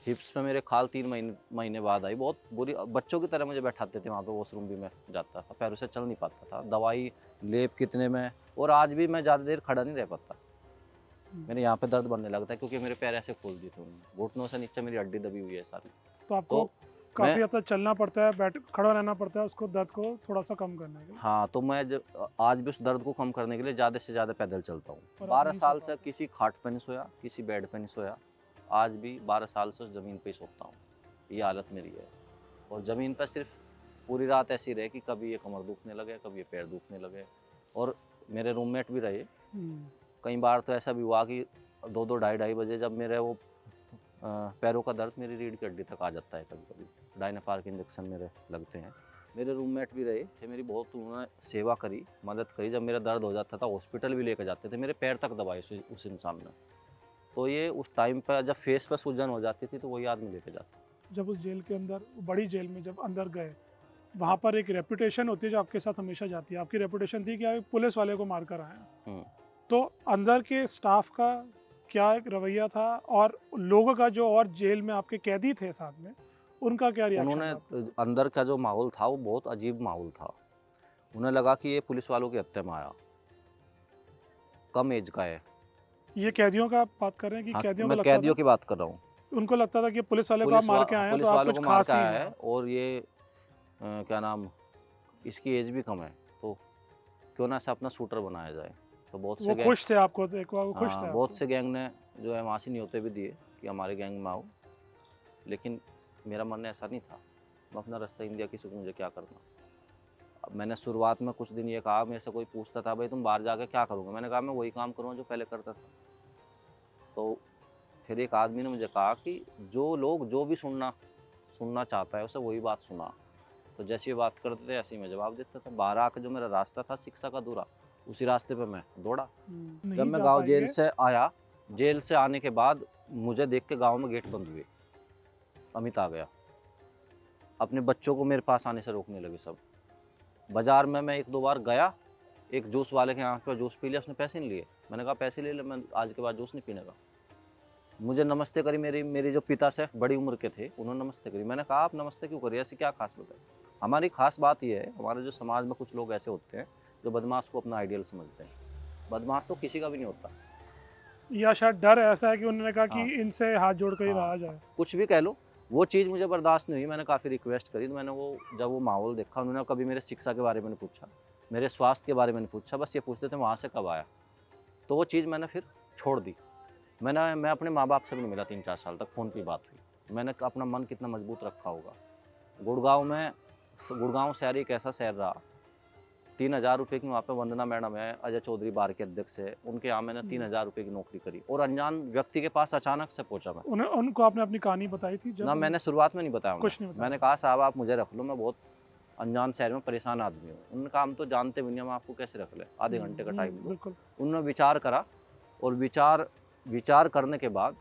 हिप्स में मेरे खाल 3 महीने बाद आई, बहुत बुरी। बच्चों की तरह मुझे बैठाते थे वहाँ पे, वॉशरूम भी मैं जाता था, पैरों से चल नहीं पाता था। दवाई लेप कितने में, और आज भी मैं ज़्यादा देर खड़ा नहीं रह पाता। मेरे यहाँ पे दर्द बढ़ने लगता है क्योंकि मेरे पैर ऐसे खोल दिए थे उन्होंने। घुटनों से नीचे मेरी हड्डी दबी हुई है सारी। तो आपको काफ़ी हद तक चलना पड़ता है, खड़ा रहना पड़ता है उसको दर्द को थोड़ा सा कम करने के लिए। हाँ, तो मैं आज भी उस दर्द को कम करने के लिए ज़्यादा से ज़्यादा पैदल चलता हूँ। 12 साल से किसी खाट पे नहीं सोया, किसी बेड पे नहीं सोया। आज भी 12 साल से ज़मीन पे ही सोता हूँ। ये हालत मेरी है। और ज़मीन पर सिर्फ पूरी रात ऐसी रहे कि कभी ये कमर दुखने लगे, कभी ये पैर दुखने लगे। और मेरे रूममेट भी रहे। कई बार तो ऐसा भी हुआ कि 2-2 ढाई बजे जब मेरे वो पैरों का दर्द मेरी रीढ़ की हड्डी तक आ जाता है। कभी कभी डायनापार के इंजेक्शन मेरे लगते हैं। मेरे रूममेट भी रहे, मेरी बहुत उन्होंने सेवा करी, मदद करी। जब मेरा दर्द हो जाता था हॉस्पिटल भी लेकर जाते थे, मेरे पैर तक दबाए उस इंसान ने। तो ये उस टाइम पर जब फेस पर सूजन हो जाती थी तो वही आदमी लेके जाता। जब उस जेल के अंदर, बड़ी जेल में जब अंदर गए, वहाँ पर एक रेपुटेशन होती है जो आपके साथ हमेशा जाती है। आपकी रेपुटेशन थी कि आप पुलिस वाले को मार कर आए हैं। तो अंदर के स्टाफ का क्या एक रवैया था, और लोगों का जो और जेल में आपके कैदी थे साथ में, उनका क्या रिएक्शन? उन्होंने अंदर का जो माहौल था वो बहुत अजीब माहौल था। उन्हें लगा कि ये पुलिस वालों की हत्या में आया, कम एज का है। ये कैदियों का आप बात कर रहे हैं कि हाँ, कैदियों मैं कैदियों की बात कर रहा हूँ। उनको लगता था कि पुलिस वाले को आप मार के आए हैं तो आप कुछ खास ही हैं। और ये क्या नाम, इसकी एज भी कम है तो क्यों ना ऐसा अपना शूटर बनाया जाए। तो बहुत से खुश थे आपको देखो, वो खुश थे। बहुत से गैंग ने जो है मासी नहीं होते भी दिए कि हमारे गैंग में आओ, लेकिन मेरा मन ऐसा नहीं था। मैं अपना रास्ता इंडिया किसी को मुझे क्या करना। अब मैंने शुरुआत में कुछ दिन ये कहा, मेरे से कोई पूछता था भाई तुम बाहर जाके क्या करोगे, मैंने कहा मैं वही काम करूँगा जो पहले करता था। तो फिर एक आदमी ने मुझे कहा कि जो लोग जो भी सुनना चाहता है उसे वही बात सुना। तो जैसी बात करते थे ऐसे ही मैं जवाब देता था। बाहर आकर जो मेरा रास्ता था शिक्षा का अधूरा, उसी रास्ते पे मैं दौड़ा। जब मैं गांव जेल से आया, जेल से आने के बाद मुझे देख के गांव में गेट बंद हुए। अमित आ गया, अपने बच्चों को मेरे पास आने से रोकने लगे सब। बाजार में मैं 1-2 बार गया, एक जूस वाले के यहाँ पे जूस पी लिया, उसने पैसे नहीं लिए। मैंने कहा पैसे ले ले, मैं आज के बाद जूस नहीं पीने का। मुझे नमस्ते करी, मेरी जो पिता से बड़ी उम्र के थे उन्होंने नमस्ते करी। मैंने कहा आप नमस्ते क्यों करिए, ऐसी क्या खास बात है। हमारी खास बात यह है, हमारे जो समाज में कुछ लोग ऐसे होते हैं जो बदमाश को अपना आइडियल समझते हैं। बदमाश तो किसी का भी नहीं होता, या शायद डर ऐसा है कि उन्होंने कहा कि इनसे हाथ जोड़ कर ही रहा जाए। कुछ भी कह लो, वो चीज़ मुझे बर्दाश्त नहीं हुई। मैंने काफ़ी रिक्वेस्ट करी, तो मैंने जब वो माहौल देखा, उन्होंने कभी मेरे शिक्षा के बारे में नहीं पूछा, मेरे स्वास्थ्य के बारे में नहीं पूछा, बस ये पूछते थे वहाँ से कब आया। तो वो चीज़ मैंने फिर छोड़ दी। मैं अपने माँ बाप से भी नहीं मिला 3-4 साल तक, फ़ोन पे बात हुई। मैंने अपना मन कितना मजबूत रखा होगा। गुड़गांव शहर एक ऐसा शहर रहा, 3,000 रुपये की वहाँ पे वंदना मैडम है, अजय चौधरी बार के अध्यक्ष है, उनके यहाँ मैंने 3,000 रुपये की नौकरी करी और अनजान व्यक्ति के पास अचानक से पहुँचा मैं। उनको आपने अपनी कहानी बताई थी जब? ना, मैंने शुरुआत में नहीं बताया उन्हें। कुछ नहीं बताया। मैंने कहा साहब आप मुझे रख लो, मैं बहुत अनजान शहर में परेशान आदमी हूँ। उन्होंने कहा हम तो जानते भी नहीं, हम आपको कैसे रख लें, आधे घंटे का टाइम दो। बिल्कुल। उन्होंने विचार करा और विचार करने के बाद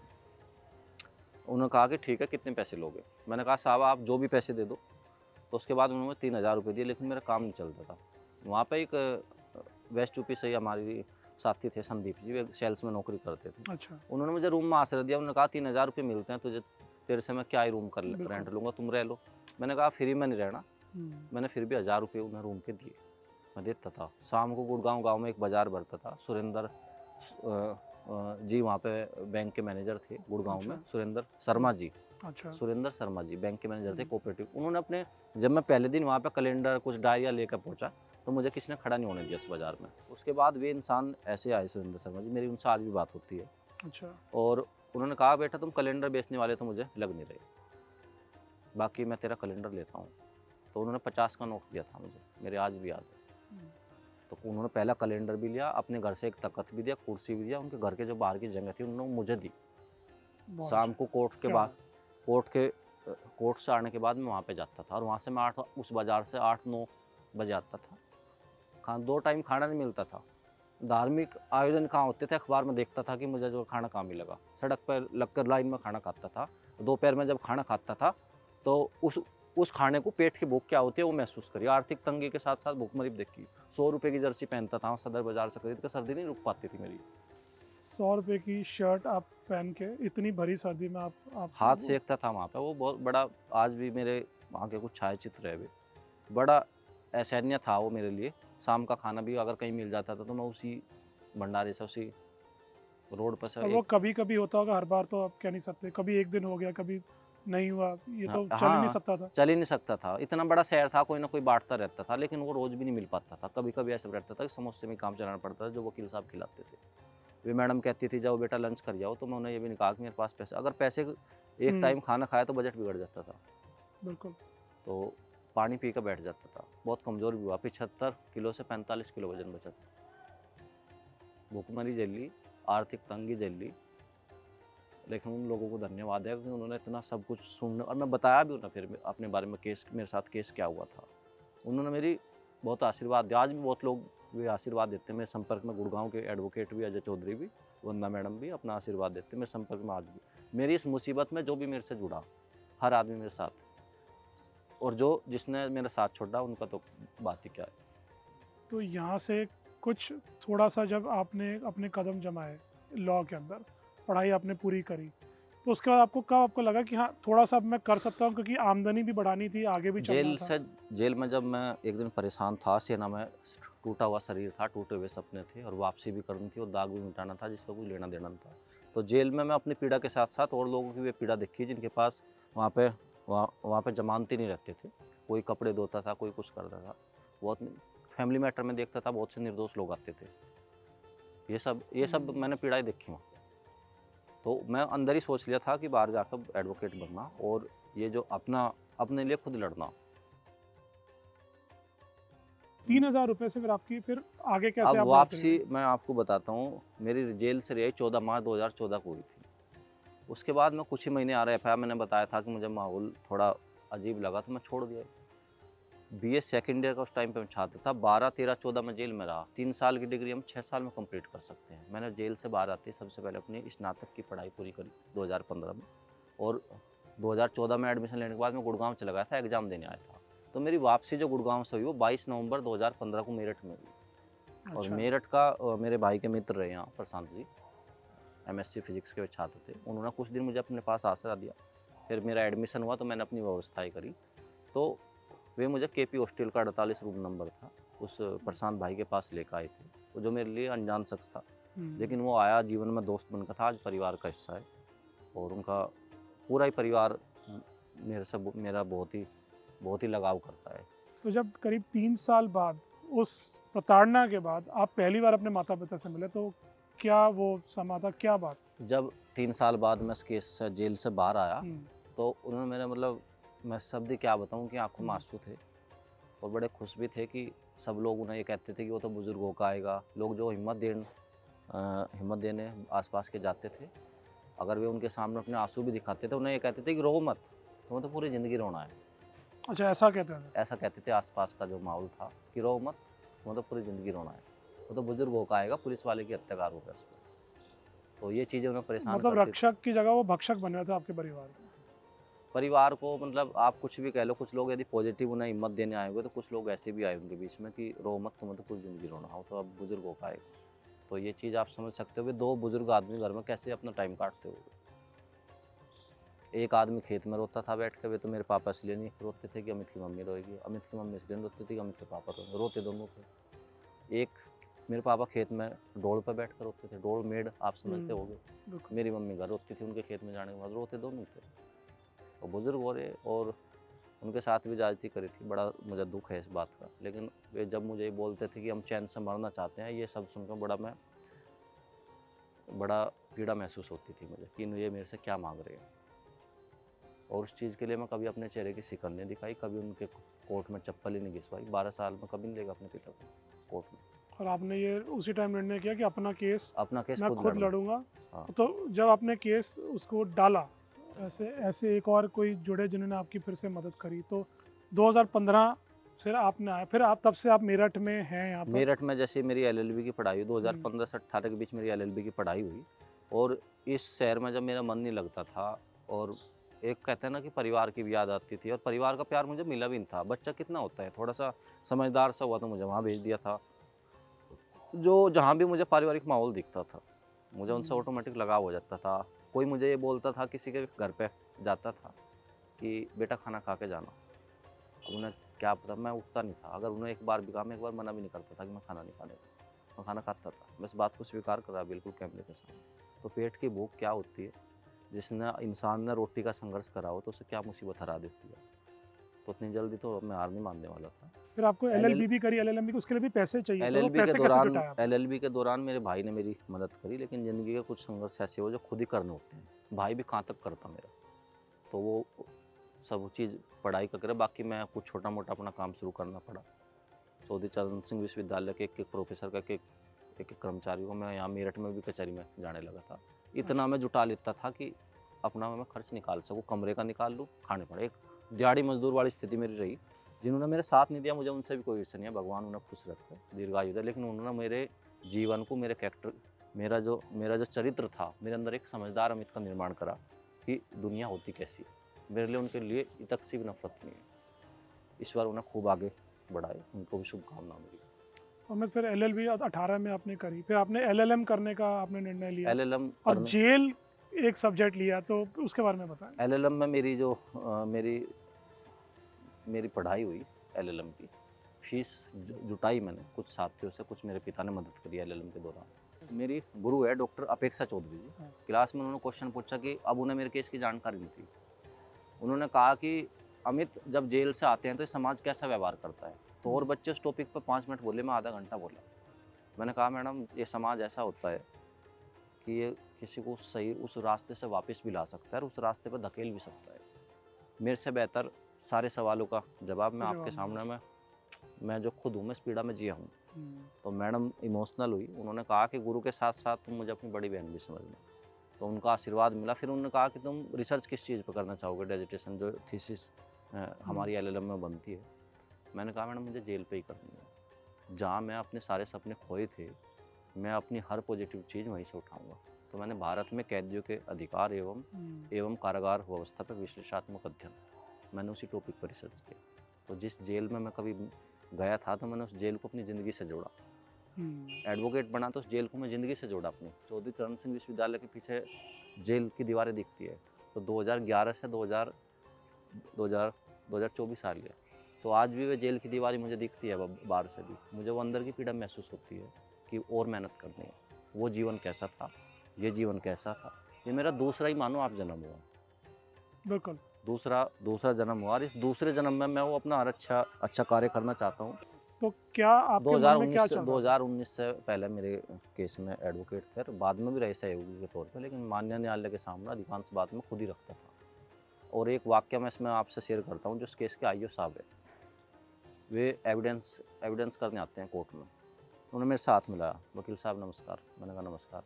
उन्होंने कहा कि ठीक है कितने पैसे लोगे। मैंने कहा साहब आप जो भी पैसे दे दो। तो उसके बाद उन्होंने 3,000 रुपये दिए, लेकिन मेरा काम नहीं चलता था। वहाँ पे एक वेस्ट यूपी से ही हमारी साथी थे संदीप जी, वे सेल्स में नौकरी करते थे। अच्छा। उन्होंने मुझे रूम में आश्रय दिया। उन्होंने कहा 3,000 रुपये मिलते हैं तुझे, तेरे से मैं क्या ही रूम रेंट लूँगा, तुम रह लो। मैंने कहा फ्री में नहीं रहना। मैंने फिर भी 1,000 रुपये उन्हें रूम के दिए, मैं देता था। शाम को गुड़गांव गांव में एक बाज़ार भरता था, सुरेंद्र जी वहाँ पे बैंक के मैनेजर थे गुड़गांव में, सुरेंद्र शर्मा जी। अच्छा। सुरेंद्र शर्मा जी बैंक के मैनेजर थे कोऑपरेटिव। उन्होंने जब मैं पहले दिन वहाँ पे कैलेंडर कुछ डायरिया लेकर पहुँचा तो मुझे किसी ने खड़ा नहीं होने दिया इस बाज़ार में। उसके बाद वे इंसान ऐसे आए, सुरेंद्र शर्मा जी, मेरी उनसे आज भी बात होती है। अच्छा। और उन्होंने कहा बेटा तुम कैलेंडर बेचने वाले तो मुझे लग नहीं रहे, बाकी मैं तेरा कैलेंडर लेता हूँ। तो उन्होंने 50 का नोट दिया था मुझे, मेरे आज भी याद है। तो उन्होंने पहला कैलेंडर भी लिया, अपने घर से एक तख्त भी दिया, कुर्सी भी दिया। उनके घर के जो बाहर की जगह थी उन्होंने मुझे दी। शाम को कोर्ट से आने के बाद मैं वहाँ पे जाता था और वहाँ से मैं उस बाज़ार से 8-9 बजे आता था। 2 टाइम खाना नहीं मिलता था। धार्मिक आयोजन कहाँ होते थे अखबार में देखता था कि मुझे जो खाना कहाँ मिलेगा। सड़क पर लगकर लाइन में खाना खाता था। दोपहर में जब खाना खाता था तो उस खाने को पेट की भूख क्या होती है वो महसूस करी। आर्थिक तंगी के साथ साथ भूखमरी भी देखी। 100 रुपये की जर्सी पहनता था सदर बाजार से खरीद कर, सर्दी नहीं रुक पाती थी मेरी। 100 रुपये की शर्ट आप पहन के इतनी भरी सर्दी में आप हाथ सेकता था वहाँ पे। वो बहुत बड़ा, आज भी मेरे वहाँ के कुछ छायाचित्र है, बड़ा असहनीय था वो मेरे लिए। शाम का खाना भी अगर कहीं मिल जाता था तो मैं उसी भंडारे से, उसी रोड पर से। वो कभी कभी होता होगा, हर बार तो आप कह नहीं सकते। कभी एक दिन हो गया, कभी नहीं हुआ, ये तो चल ही नहीं सकता था। चल ही नहीं सकता था। इतना बड़ा शहर था, कोई ना कोई बांटता रहता था, लेकिन वो रोज भी नहीं मिल पाता था। कभी कभी ऐसा रहता था कि समोसे में काम चलाना पड़ता था जो वकील साहब खिलाते थे। वे मैडम कहती थी जाओ बेटा लंच कर जाओ, तो मैं उन्हें ये भी नहीं कहा कि मेरे पास पैसे। अगर पैसे एक टाइम खाना खाया तो बजट बिगड़ जाता था। बिल्कुल। तो पानी पी कर बैठ जाता था। बहुत कमज़ोर भी हुआ, 75 किलो से 45 किलो वजन बचा था। भूखमरी झेल ली, आर्थिक तंगी झेल ली, लेकिन उन लोगों को धन्यवाद है कि उन्होंने इतना सब कुछ सुनने, और मैं बताया भी उन्हें फिर अपने बारे में, केस मेरे साथ केस क्या हुआ था। उन्होंने मेरी बहुत आशीर्वाद दिया। आज भी बहुत लोग वे आशीर्वाद देते हैं। मेरे संपर्क में गुड़गांव के एडवोकेट भी, अजय चौधरी भी, वंदना मैडम भी अपना आशीर्वाद देते हैं मेरे संपर्क में आज भी। मेरी इस मुसीबत में जो भी मेरे से जुड़ा, हर आदमी मेरे साथ, और जिसने मेरा साथ छोड़ा उनका तो बात ही क्या है। तो यहाँ से कुछ थोड़ा सा जब आपने अपने कदम जमाए लॉ के अंदर, पढ़ाई आपने पूरी करी, तो उसके बाद आपको लगा कि हाँ थोड़ा सा अब मैं कर सकता हूँ, क्योंकि आमदनी भी बढ़ानी थी, आगे भी चलना था। जेल में जब मैं एक दिन परेशान था, सेना में टूटा हुआ शरीर था, टूटे हुए सपने थे, और वापसी भी करनी थी और दाग भी मिटाना था जिसका कोई लेना देना नहीं था। तो जेल में मैं अपनी पीड़ा के साथ साथ और लोगों की भी पीड़ा देखी जिनके पास वहाँ पे जमानती नहीं रहते थे। कोई कपड़े धोता था, कोई कुछ करता था। बहुत फैमिली मैटर में देखता था, बहुत से निर्दोष लोग आते थे। ये सब मैंने पीड़ाएं देखी वहाँ। तो मैं अंदर ही सोच लिया था कि बाहर जाकर एडवोकेट बनना और ये जो अपने लिए खुद लड़ना। 3,000 रुपये से फिर आगे कैसे? अब वापसी मैं आपको बताता हूँ। मेरी जेल से रिहाई 14 मार्च 2014 को हुई थी। उसके बाद मैं कुछ ही महीने आ रहा मैंने बताया था कि मुझे माहौल थोड़ा अजीब लगा तो मैं छोड़ दिया। BA सेकेंड ईयर का उस टाइम पे मैं छात्र था। 12, 13, 14 में जेल में रहा। 3 साल की डिग्री हम 6 साल में कंप्लीट कर सकते हैं। मैंने जेल से बाहर आते सबसे पहले अपनी स्नातक की पढ़ाई पूरी करी 2015 में, और 2014 में एडमिशन लेने के बाद मैं गुड़गांव चला गया था, एग्ज़ाम देने आया था। तो मेरी वापसी जो गुड़गांव से हुई वो 22 नवंबर 2015 को मेरठ में हुई। और मेरठ का मेरे भाई के मित्र रहे यहाँ प्रशांत जी, MSc फिजिक्स के छात्र थे। उन्होंने कुछ दिन मुझे अपने पास आसरा दिया। फिर मेरा एडमिशन हुआ तो मैंने अपनी व्यवस्थाएँ करी। तो वे मुझे KP हॉस्टल का 48 रूम नंबर था, उस प्रशांत भाई के पास लेकर आए थे। वो जो मेरे लिए अनजान शख्स था, लेकिन वो आया, जीवन में दोस्त बनकर था, आज परिवार का हिस्सा है। और उनका पूरा ही परिवार मेरा बहुत ही लगाव करता है। तो जब करीब 3 साल बाद उस प्रताड़ना के बाद आप पहली बार अपने माता पिता से मिले, तो क्या वो समा था, क्या बात? जब 3 साल बाद मैं इस केस से जेल से बाहर आया, हम्म, तो उन्होंने मेरे मतलब, मैं शब्द ही क्या बताऊं कि आंखों में आंसू थे और बड़े खुश भी थे कि सब लोग उन्हें ये कहते थे कि वो तो बुजुर्ग होकर आएगा। लोग जो हिम्मत देने आसपास के जाते थे, अगर वे उनके सामने अपने आंसू भी दिखाते थे, उन्हें ये कहते थे कि रो मत, तुम्हें तो पूरी ज़िंदगी रोना है। अच्छा, ऐसा कहते हैं? ऐसा कहते थे आसपास का जो माहौल था कि रो मत, तुम्हें तो पूरी ज़िंदगी रोना है, वो तो बुजुर्ग होकर आएगा, पुलिस वाले की हत्याकार हो गया उस पर। तो ये चीज़ें उन्हें परेशान मतलब करती थी। रक्षक की जगह वो भक्षक बने थे आपके परिवार में? परिवार को मतलब आप कुछ भी कह लो, कुछ लोग यदि पॉजिटिव उन्हें हिम्मत देने आए होंगे, तो कुछ लोग ऐसे भी आए उनके बीच में कि रो मत, तुम्हें तो पूरी ज़िंदगी रोना हो, तो अब बुजुर्ग हो पाएगा। तो ये चीज़ आप समझ सकते हो कि 2 बुजुर्ग आदमी घर में कैसे अपना टाइम काटते हो। एक आदमी खेत में रोता था बैठ के, वे तो मेरे पापा इसलिए नहीं रोते थे कि अमित की मम्मी रोएगी, अमित की मम्मी इसलिए नहीं रोती थी कि अमित के पापा रोते दोनों थे। एक मेरे पापा खेत में डोल पर बैठ कर रोते थे, डोल मेड आप समझते होगे। बिल्कुल। मेरी मम्मी घर रोती थी, उनके खेत में जाने के बाद रोते दोनों थे। और बुजुर्ग हो रहे, और उनके साथ भी ज्यादती करी थी। बड़ा मुझे दुख है इस बात का, लेकिन वे जब मुझे ये बोलते थे कि हम चैन से मरना चाहते हैं, ये सब सुनकर बड़ा पीड़ा महसूस होती थी मुझे कि ये मेरे से क्या मांग रहे हैं। और उस चीज़ के लिए मैं कभी अपने चेहरे की शिकन नहीं दिखाई, कभी उनके कोर्ट में चप्पल ही नहीं घिसवाई। 12 साल में कभी नहीं लेगा अपने पिता को कोर्ट में। और आपने ये उसी टाइम निर्णय किया कि अपना केस मैं खुद लड़ूंगा। लड़ूंगा। हाँ। तो जब आपने केस उसको डाला, ऐसे एक और कोई जुड़े जिन्होंने आपकी फिर से मदद करी, तो 2015 से आपने आया, फिर आप तब से आप मेरठ में हैं यहाँ पर? मेरठ में जैसे मेरी LLB की पढ़ाई हुई, 2015 से 18 के बीच मेरी LLB की पढ़ाई हुई। और इस शहर में जब मेरा मन नहीं लगता था, और एक कहते हैं ना कि परिवार की भी याद आती थी, और परिवार का प्यार मुझे मिला भी नहीं था। बच्चा कितना होता है, थोड़ा सा समझदार सा हुआ तो मुझे वहाँ भेज दिया था। जो जहाँ भी मुझे पारिवारिक माहौल दिखता था, मुझे उनसे ऑटोमेटिक लगाव हो जाता था। कोई मुझे ये बोलता था, किसी के घर पे जाता था कि बेटा खाना खा के जाना, अब उन्हें क्या पता, मैं उठता नहीं था। अगर उन्हें एक बार भी कहा, मैं एक बार मना भी नहीं करता था कि मैं खाना नहीं खाने का, मैं खाना खाता था। मैं इस बात को स्वीकार कर रहा बिल्कुल कैमरे के सामने। तो पेट की भूख क्या होती है, जिसने इंसान ने रोटी का संघर्ष करा हो, तो उसे क्या मुसीबत हरा देती है। तो इतनी जल्दी तो मैं हार नहीं मानने वाला था। फिर आपको LLB भी करी, LLM भी, उसके लिए भी पैसे चाहिए, तो वो LLB के पैसे कैसे दौरान जुटाए आपने? LLB के दौरान मेरे भाई ने मेरी मदद करी, लेकिन ज़िंदगी के कुछ संघर्ष ऐसे हो जो खुद ही करने होते हैं। भाई भी कहाँ तक करता मेरा, तो वो सब चीज़ पढ़ाई का करे, बाकी मैं कुछ छोटा मोटा अपना काम शुरू करना पड़ा। चौधरी चरण सिंह विश्वविद्यालय के एक प्रोफेसर का एक कर्मचारी को मैं यहाँ मेरठ में भी कचहरी में जाने लगा था। इतना मैं जुटा लेता था कि अपना मैं खर्च निकाल सकूँ, कमरे का निकाल लूँ, खाने पड़े। एक दिहाड़ी मजदूर वाली स्थिति मेरी रही। जिन्होंने मेरे साथ नहीं दिया, मुझे उनसे भी कोई ईर्ष्या नहीं है, भगवान उन्हें खुश रखे, दीर्घायु दे, लेकिन उन्होंने मेरे जीवन को, मेरे कैरेक्टर, मेरा जो चरित्र था, मेरे अंदर एक समझदार अमित का निर्माण करा कि दुनिया होती कैसी है। मेरे लिए उनके लिए तक सी भी नफरत नहीं है। ईश्वर उन्हें खूब आगे बढ़ाए, उनको भी शुभकामना मेरी। और मैं फिर LLB 18 में आपने करी, फिर आपने LLM करने का आपने निर्णय लिया, LLM और जेल एक सब्जेक्ट लिया, तो उसके बारे में बताएं। LLM में मेरी जो मेरी पढ़ाई हुई LLM की, फीस जुटाई मैंने कुछ साथियों से, कुछ मेरे पिता ने मदद करी LLM के दौरान। मेरी गुरु है डॉक्टर अपेक्षा चौधरी जी। हाँ। क्लास में उन्होंने क्वेश्चन पूछा कि अब उन्हें मेरे केस की जानकारी नहीं थी। उन्होंने कहा कि अमित, जब जेल से आते हैं तो समाज कैसा व्यवहार करता है। तो और बच्चे उस टॉपिक पर 5 मिनट बोले, मैं आधा घंटा बोला। मैंने कहा मैडम, ये समाज ऐसा होता है कि ये किसी को सही उस रास्ते से वापस भी ला सकता है और उस रास्ते पर धकेल भी सकता है। मेरे से बेहतर सारे सवालों का जवाब मैं आपके सामने मैं जो खुद हूँ, मैं इस पीड़ा में जिया हूँ। तो मैडम इमोशनल हुई। उन्होंने कहा कि गुरु के साथ साथ तुम मुझे अपनी बड़ी बहन भी समझना। तो उनका आशीर्वाद मिला। फिर उन्होंने कहा कि तुम रिसर्च किस चीज़ पर करना चाहोगे, डिसर्टेशन जो थीसिस हमारी LLM में बनती है। मैंने कहा मैडम, मुझे जेल पे ही करनी है, जहाँ मैं अपने सारे सपने खोए थे, मैं अपनी हर पॉजिटिव चीज़ वहीं से उठाऊँगा। तो मैंने भारत में कैदियों के अधिकार एवं कारागार व्यवस्था पर विश्लेषणात्मक अध्ययन, मैंने उसी टॉपिक पर रिसर्च किया। तो जिस जेल में मैं कभी गया था, तो मैंने उस जेल को अपनी ज़िंदगी से जोड़ा। एडवोकेट बना तो उस जेल को मैं ज़िंदगी से जोड़ा अपनी। चौधरी चरण सिंह विश्वविद्यालय के पीछे जेल की दीवारें दिखती है। तो 2011 से 2024 साल गया, तो आज भी वे जेल की दीवारें मुझे दिखती है बाहर से भी। मुझे वो अंदर की पीड़ा महसूस होती है कि और मेहनत करनी है। वो जीवन कैसा था, ये जीवन कैसा था। ये मेरा दूसरा ही मानो आप जन्म हुआ। बिल्कुल दूसरा जन्म हुआ, और इस दूसरे जन्म में मैं वो अपना हर अच्छा कार्य करना चाहता हूँ। तो क्या आपके मन में क्या 2019 चल रहा था? 2019 से पहले मेरे केस में एडवोकेट थे और बाद में भी रहे सहयोगी के तौर पे, लेकिन माननीय न्यायालय के सामने अधिकांश बात में खुद ही रखता था। और एक वाक्य मैं इसमें आपसे शेयर करता हूँ, जो इस केस के आईओ साहब है, वे एविडेंस करने आते हैं कोर्ट में। उन्होंने मेरे से हाथ मिलाया, वकील साहब नमस्कार। मैंने कहा नमस्कार।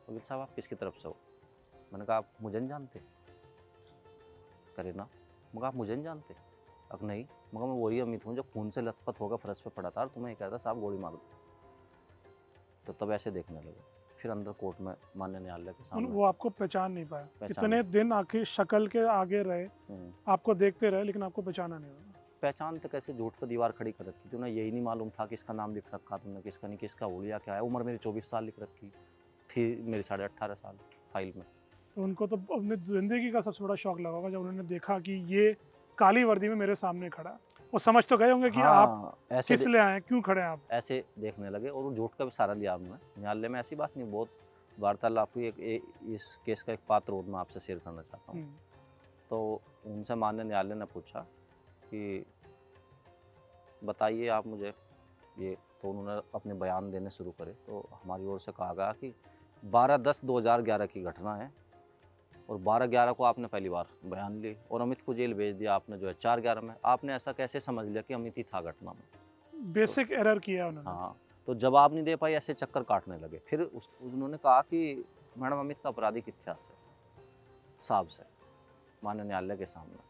वकील साहब आप किसकी तरफ से हो? मैंने कहा आप मुझे नहीं जानते? करे ना। मगर आप मुझे नहीं जानते? अब नहीं। मगर मैं वही अमित हूँ जो खून से लथपथ होकर फर्श पे पड़ा था और तुम्हें कहता साहब गोली मार दो। तो तब ऐसे देखने लगे। फिर अंदर कोर्ट में माननीय न्यायालय के सामने वो आपको पहचान नहीं पाया? पहचान इतने दिन आखिर शक्ल के आगे रहे, हम्म। आपको देखते रहे, लेकिन आपको पहचाना नहीं हुआ। पहचान तो कैसे, झूठ पर दीवार खड़ी कर रखी थी। उन्हें यही नहीं मालूम था किसका नाम लिख रखा तुमने, किसका नहीं, किसका ओलिया क्या है। उम्र मेरी 24 साल लिख रखी थी, मेरी 18.5 साल फाइल में। तो उनको तो अपनी ज़िंदगी का सबसे बड़ा शौक लगा होगा जब उन्होंने देखा कि ये काली वर्दी में मेरे सामने खड़ा है। वो समझ तो गए होंगे कि आप ऐसे किस लिए आए हैं, क्यों खड़े हैं आप। ऐसे देखने लगे और वो झूठ का भी सहारा लिया हमने। न्यायालय में ऐसी बात नहीं, बहुत वार्तालाप हुई। इस केस का एक पात्र और मैं आपसे शेयर करना चाहता हूँ। तो उनसे माननीय न्यायालय ने पूछा कि बताइए आप मुझे ये। तो उन्होंने अपने बयान देने शुरू करे। तो हमारी ओर से कहा गया कि 12/10/2011 की घटना है और 12/11 को आपने पहली बार बयान ली और अमित को जेल भेज दिया आपने जो है 4/11 में। आपने ऐसा कैसे समझ लिया कि अमित ही था घटना में? बेसिक एरर किया उन्होंने। हाँ, तो जवाब नहीं दे पाई, ऐसे चक्कर काटने लगे। फिर उन्होंने कहा कि मैडम अमित का आपराधिक इतिहास है साहब से, माननीय न्यायालय के सामने।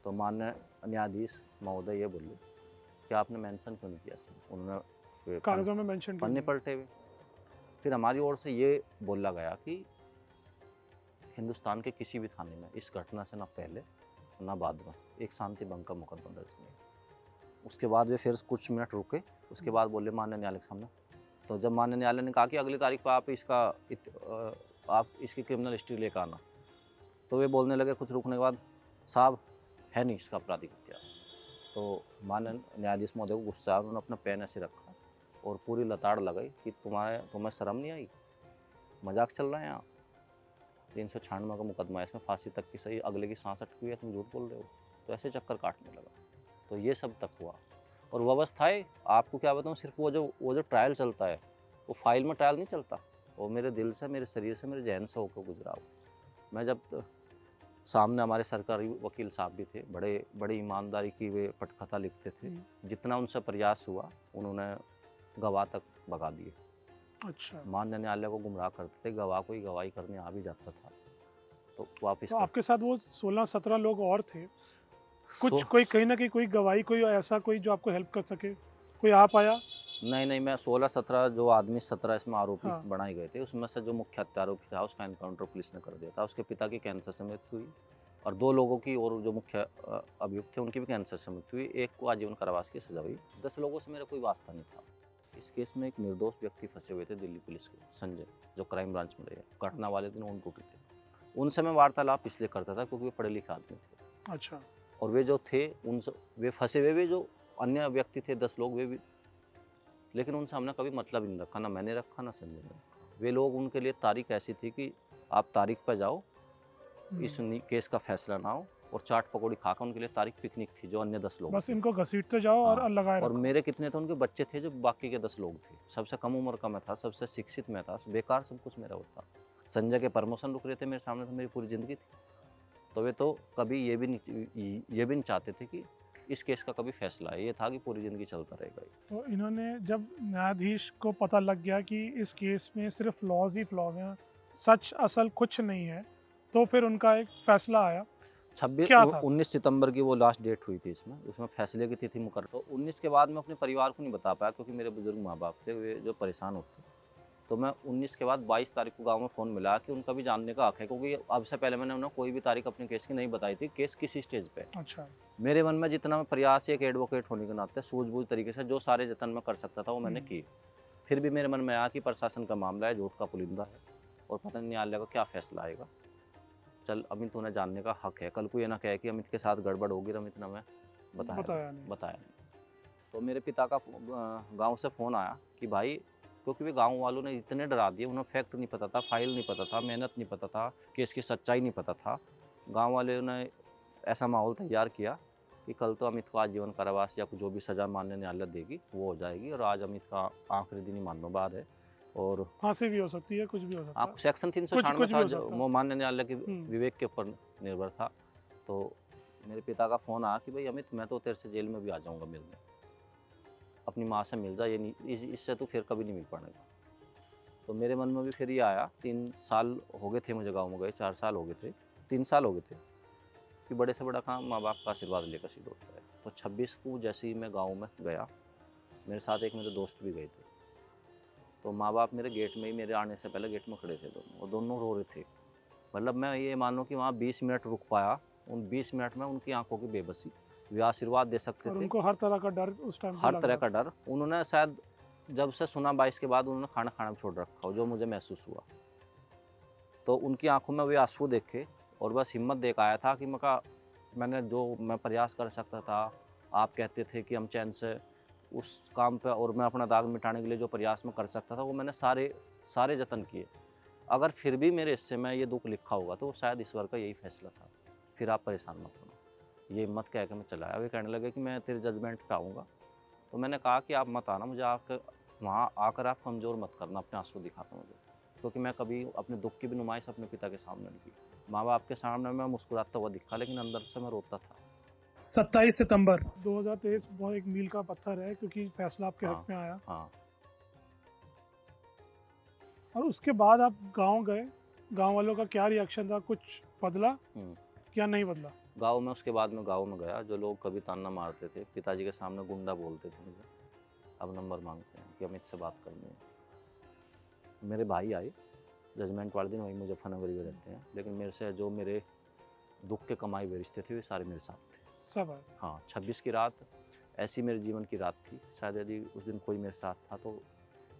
तो माननीय न्यायाधीश महोदय ये बोले कि आपने मेंशन क्यों नहीं किया सर? उन्होंने कागजों में मेंशन पन्ने पलटे हुए। फिर हमारी ओर से ये बोला गया कि हिंदुस्तान के किसी भी थाने में इस घटना से ना पहले ना बाद में एक शांति भंग का मुकदमा दर्ज नहीं। उसके बाद वे फिर कुछ मिनट रुके, उसके बाद बोले माननीय न्यायालय के सामने। तो जब माननीय न्यायालय ने कहा कि अगली तारीख पर आप इसकी क्रिमिनल हिस्ट्री लेकर आना, तो वे बोलने लगे कुछ रुकने के बाद, साहब है नहीं इसका आपराधिक इतिहास। तो माननीय न्यायाधीश महोदय को गुस्सा, उन्होंने अपना पेन ऐसे रखा और पूरी लताड़ लगाई कि तुम्हें शर्म नहीं आई? मजाक चल रहा है यहाँ? 396 का मुकदमा है, इसमें फांसी तक की सही, अगले की सांस अटकी हुई है, तुम झूठ बोल रहे हो। तो ऐसे चक्कर काटने लगा। तो ये सब तक हुआ। और व्यवस्थाएं आपको क्या बताऊँ, सिर्फ वो जो ट्रायल चलता है, वो फाइल में ट्रायल नहीं चलता, वो मेरे दिल से, मेरे शरीर से, मेरे जहन से होकर गुजरा हो। मैं जब सामने हमारे सरकारी वकील साहब भी थे, बड़ी ईमानदारी की वे पटकथा लिखते थे। जितना उनसे प्रयास हुआ उन्होंने गवाह तक भगा दिए। अच्छा, माननीय न्यायालय को गुमराह करते थे, गवाह को ही गवाही करने आ भी जाता था तो वापस। तो आपके साथ वो 16-17 लोग और थे कुछ, कोई कहीं ना कहीं कोई गवाही, कोई ऐसा कोई जो आपको हेल्प कर सके, कोई आ पाया? नहीं, मैं 16-17 जो आदमी 17 इसमें आरोपी हाँ। बनाए गए थे, उसमें से जो मुख्य आरोपी था उसका एनकाउंटर पुलिस ने कर दिया था। उसके पिता की कैंसर से मृत्यु हुई और 2 लोगों की, और जो मुख्य अभियुक्त थे उनकी भी कैंसर से मृत्यु हुई। एक को आजीवन कारावास की सजा हुई। 10 लोगों से मेरा कोई वास्ता नहीं था। इस केस में एक निर्दोष व्यक्ति फंसे हुए थे दिल्ली पुलिस के, संजय, जो क्राइम ब्रांच में रहे। घटना वाले दिन ऊन टूटे थे। उनसे मैं वार्तालाप इसलिए करता था क्योंकि वे पढ़े लिखे आदमी थे। अच्छा। और वे जो थे उनसे, वे फंसे हुए भी जो अन्य व्यक्ति थे 10 लोग, वे भी, लेकिन उनसे हमने कभी मतलब नहीं रखा, ना मैंने रखा ना संजय ने रखा। वे लोग, उनके लिए तारीख ऐसी थी कि आप तारीख पर जाओ, इस केस का फैसला ना हो, और चाट पकौड़ी खाकर उनके लिए तारीख पिकनिक थी जो अन्य 10 लोग बस थे। इनको घसीटते जाओ और लगाए और रखो। मेरे कितने थे, उनके बच्चे थे जो बाकी के 10 लोग थे। सबसे कम उम्र का मैं था, सबसे शिक्षित मैं था, बेकार सब कुछ मेरा होता। संजय के प्रमोशन रुक रहे थे मेरे सामने, तो मेरी पूरी ज़िंदगी थी। तो वे तो कभी ये भी नहीं चाहते थे कि इस केस का कभी फैसला है, ये था कि पूरी ज़िंदगी चलता रहेगा। तो इन्होंने, जब न्यायाधीश को पता लग गया कि इस केस में सिर्फ फ्लॉज ही फ्लॉज हैं, सच असल कुछ नहीं है, तो फिर उनका एक फैसला आया। 19 सितंबर की वो लास्ट डेट हुई थी इसमें, उसमें फैसले की तिथि मुकर्रर। तो 19 के बाद मैं अपने परिवार को नहीं बता पाया क्योंकि मेरे बुजुर्ग माँ बाप थे, वे जो परेशान होते। तो मैं 19 के बाद 22 तारीख को गांव में फ़ोन मिला कि उनका भी जानने का हक है, क्योंकि अब से पहले मैंने उन्हें कोई भी तारीख अपने केस की नहीं बताई थी, केस किस स्टेज पे। अच्छा। मेरे मन में जितना प्रयास एक एडवोकेट होने के नाते सूझबूझ तरीके से जो सारे जतन में कर सकता था वो मैंने किए। फिर भी मेरे मन में आया कि प्रशासन का मामला है, झूठ का पुलिंदा है और पता नहीं न्यायालय का क्या फैसला आएगा। चल अमित, उन्हें जानने का हक है, कल को ये ना कहे कि अमित के साथ गड़बड़ होगी, अमित ने हमें बताया नहीं। तो मेरे पिता का गांव से फ़ोन आया कि भाई, क्योंकि वे गांव वालों ने इतने डरा दिए, उन्हें फैक्ट नहीं पता था, फाइल नहीं पता था, मेहनत नहीं पता था, केस की सच्चाई नहीं पता था। गांव वाले ने ऐसा माहौल तैयार किया कि कि कल तो अमित को आजीवन कारावास या जो भी सज़ा माननीय न्यायालय देगी वो हो जाएगी, और आज अमित का आखिरी दिन ही मानना बाद है। और फांसी भी हो सकती है, कुछ भी हो सकता है। आप सेक्शन कुछ 396 भी था हो जो सकता है। वो माननीय न्यायालय के हम्म। विवेक के ऊपर निर्भर था। तो मेरे पिता का फ़ोन आया कि भाई अमित, मैं तो तेरे से जेल में भी आ जाऊँगा मिलने, अपनी माँ से मिल जा, ये नहीं इससे तो फिर कभी नहीं मिल पाएगा। तो मेरे मन में भी फिर ये आया, 3 साल हो गए थे मुझे गाँव में गए, 4 साल हो गए थे, 3 साल हो गए थे, कि बड़े से बड़ा काम माँ बाप का आशीर्वाद लेकर सिद्ध होता है। तो 26 को जैसे ही मैं गाँव में गया, मेरे साथ एक मेरे दोस्त भी गए थे, तो माँ बाप मेरे गेट में ही, मेरे आने से पहले गेट में खड़े थे दोनों, और दोनों रो रहे थे। मतलब मैं ये मानो कि वहाँ 20 मिनट रुक पाया, उन 20 मिनट में उनकी आंखों की बेबसी, वे आशीर्वाद दे सकते और थे, उनको हर तरह का डर उस टाइम पे हर लग तरह रहा का डर। उन्होंने शायद जब से सुना 22 के बाद उन्होंने खाना खाना भी छोड़ रखा हो, जो मुझे महसूस हुआ। तो उनकी आंखों में वे आंसू देखे और बस हिम्मत देख आया था कि मैंने जो मैं प्रयास कर सकता था, आप कहते थे कि हम चैन से उस काम पे, और मैं अपना दाग मिटाने के लिए जो प्रयास मैं कर सकता था वो मैंने सारे जतन किए। अगर फिर भी मेरे हिस्से में ये दुख लिखा होगा तो शायद ईश्वर का यही फैसला था, फिर आप परेशान मत होना। ये हिम्मत कह के मैं चला आया। वे कहने लगे कि मैं तेरे जजमेंट पे आऊँगा। तो मैंने कहा कि आप मत आना, मुझे वहाँ आकर आप कमज़ोर मत करना, अपने आंसू दिखाना मुझे, क्योंकि मैं कभी अपने दुख की भी नुमाइश अपने पिता के सामने नहीं की। माँ बाप के सामने मैं मुस्कुराता हुआ दिखा, लेकिन अंदर से मैं रोता था। 27 सितंबर 2023 बहुत एक मील का पत्थर है, क्योंकि फैसला आपके हक में आया। हाँ। और उसके बाद आप गांव गए, गांव वालों का क्या रिएक्शन था? कुछ बदला क्या नहीं बदला? गाँव में उसके बाद मैं गाँव में गया, जो लोग कभी ताना मारते थे, पिताजी के सामने गुंडा बोलते थे मुझे, अब नंबर मांगते हैं कि अमित से बात करनी है। मेरे भाई आए जजमेंट वाले दिन, वही मुजफ्फरनगर में रहते हैं, लेकिन मेरे से जो मेरे दुख के कमाए हुए रिश्ते थे वे सारे मेरे साथ थे। सब है। हाँ, 26 की रात ऐसी मेरे जीवन की रात थी। शायद यदि उस दिन कोई मेरे साथ था तो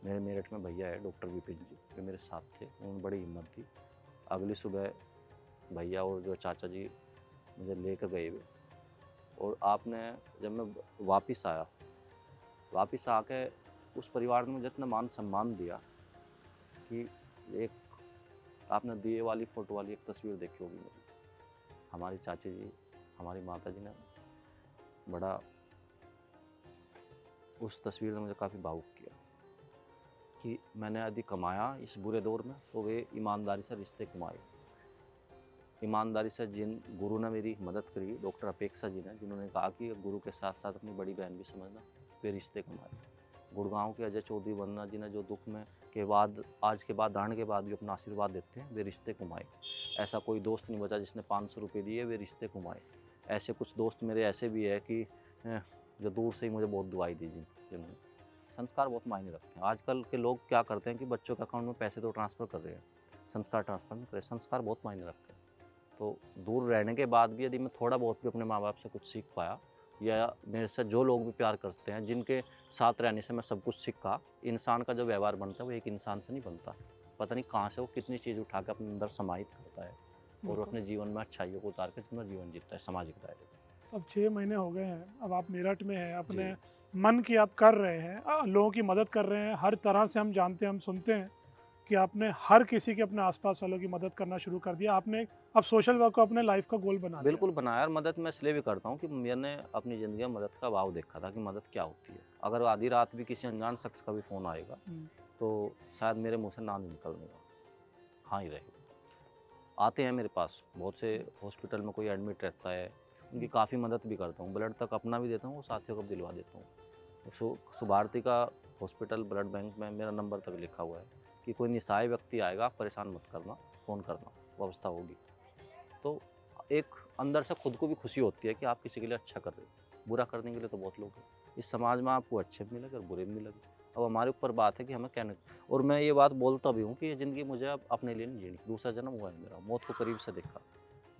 मेरे मेरठ में भैया है डॉक्टर विपिन जी, वे मेरे साथ थे, उन्होंने बड़ी हिम्मत दी। अगली सुबह भैया और जो चाचा जी मुझे लेकर गए हुए, और आपने जब मैं वापस आके उस परिवार ने मुझे इतना मान सम्मान दिया कि एक आपने दिए वाली फ़ोटो वाली एक तस्वीर देखी होगी मेरी, हमारी चाची जी, हमारी माता जी ने बड़ा, उस तस्वीर ने मुझे काफ़ी भावुक किया कि मैंने यदि कमाया इस बुरे दौर में तो वे ईमानदारी से रिश्ते कमाए। ईमानदारी से जिन गुरु ने मेरी मदद करी, डॉक्टर अपेक्षा जी ने, जिन्होंने कहा कि गुरु के साथ साथ अपनी बड़ी बहन भी समझना, वे रिश्ते कमाए। गुड़गांव के अजय चौधरी वंदना जी ने, जो दुख में के बाद, आज के बाद, दान के बाद भी अपना आशीर्वाद देते हैं, वे रिश्ते कमाए। ऐसा कोई दोस्त नहीं बचा जिसने 500 रुपये दिए, वे रिश्ते कमाए। ऐसे कुछ दोस्त मेरे ऐसे भी है कि जो दूर से ही मुझे बहुत दुआई दी जिन्होंने। संस्कार बहुत मायने रखते हैं। आजकल के लोग क्या करते हैं कि बच्चों के अकाउंट में पैसे तो ट्रांसफ़र कर रहे हैं, संस्कार ट्रांसफ़र नहीं कर रहे। संस्कार बहुत मायने रखते हैं। तो दूर रहने के बाद भी यदि मैं थोड़ा बहुत भी अपने माँ बाप से कुछ सीख पाया, या मेरे से जो लोग भी प्यार करते हैं, जिनके साथ रहने से मैं सब कुछ सीखा, इंसान का जो व्यवहार बनता है वो एक इंसान से नहीं बनता। पता नहीं कहाँ से वो कितनी चीज़ उठा के अपने अंदर समाहित करता है और अपने जीवन में अच्छाइयों को उतार के अपना जीवन जीता है सामाजिक दायरे में। अब 6 महीने हो गए हैं, अब आप मेरठ में हैं, अपने मन की आप कर रहे हैं, लोगों की मदद कर रहे हैं। हर तरह से हम जानते हैं, हम सुनते हैं कि आपने हर किसी के अपने आसपास वालों की मदद करना शुरू कर दिया। आपने अब सोशल वर्क को अपने लाइफ का गोल बना लिया। बिल्कुल बनाया, और मदद मैं इसलिए भी करता हूँ कि मैंने अपनी ज़िंदगी में मदद का भाव देखा था कि मदद क्या होती है। अगर आधी रात भी किसी अनजान शख्स का भी फ़ोन आएगा तो शायद मेरे मुँह से ना नहीं निकलने का, हाँ ही रहेगा। आते हैं मेरे पास, बहुत से हॉस्पिटल में कोई एडमिट रहता है, उनकी काफ़ी मदद भी करता हूँ, ब्लड तक अपना भी देता हूँ, साथियों को भी दिलवा देता हूँ। सुभारती का हॉस्पिटल ब्लड बैंक में मेरा नंबर तक लिखा हुआ है कि कोई निस्सहाय व्यक्ति आएगा, आप परेशान मत करना, फ़ोन करना, व्यवस्था होगी। तो एक अंदर से खुद को भी खुशी होती है कि आप किसी के लिए अच्छा कर रहे हो। बुरा करने के लिए तो बहुत लोग हैं इस समाज में, आपको अच्छे भी मिलेंगे और बुरे भी मिलेंगे। अब हमारे ऊपर बात है कि हमें कहने, और मैं ये बात बोलता भी हूँ कि ये ज़िंदगी मुझे अब अपने लिए नहीं जीनी, दूसरा जन्म हुआ है मेरा, मौत को करीब से देखा,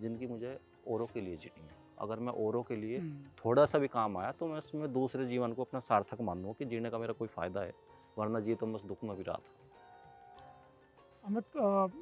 ज़िंदगी मुझे औरों के लिए जीनी है। अगर मैं औरों के लिए थोड़ा सा भी काम आया तो मैं उसमें दूसरे जीवन को अपना सार्थक मानूँ कि जीने का मेरा कोई फ़ायदा है, वरना जी तो बस दुख में भी रहा था। अमित,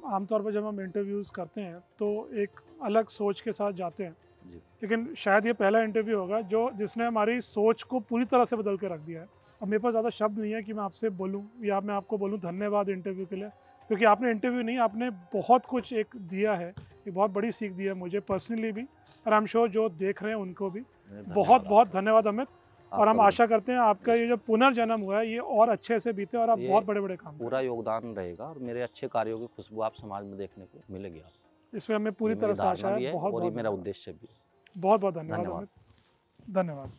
आमतौर पर जब हम इंटरव्यूज़ करते हैं तो एक अलग सोच के साथ जाते हैं जी। लेकिन शायद ये पहला इंटरव्यू होगा जिसने हमारी सोच को पूरी तरह से बदल के रख दिया है। अब मेरे पास ज़्यादा शब्द नहीं है कि मैं आपसे बोलूं या मैं आपको बोलूं धन्यवाद इंटरव्यू के लिए, क्योंकि आपने इंटरव्यू नहीं, आपने बहुत कुछ एक दिया है, एक बहुत बड़ी सीख दी है मुझे पर्सनली भी, और आई एम श्योर जो देख रहे हैं उनको भी। बहुत बहुत धन्यवाद अमित। और हम आपका आशा करते हैं आपका ये जो पुनर्जन्म हुआ है ये और अच्छे से बीते और आप ये बहुत बड़े बड़े काम करें। पूरा योगदान रहेगा और मेरे अच्छे कार्यों की खुशबू आप समाज में देखने को मिलेगी। आप इसमें हमें पूरी ये तरह मेरी से आशा धारणा भी है। है बहुत और ये बहुत मेरा धन्यवाद। उद्देश्य भी है। बहुत बहुत धन्यवाद धन्यवाद। अमित। धन्यवाद।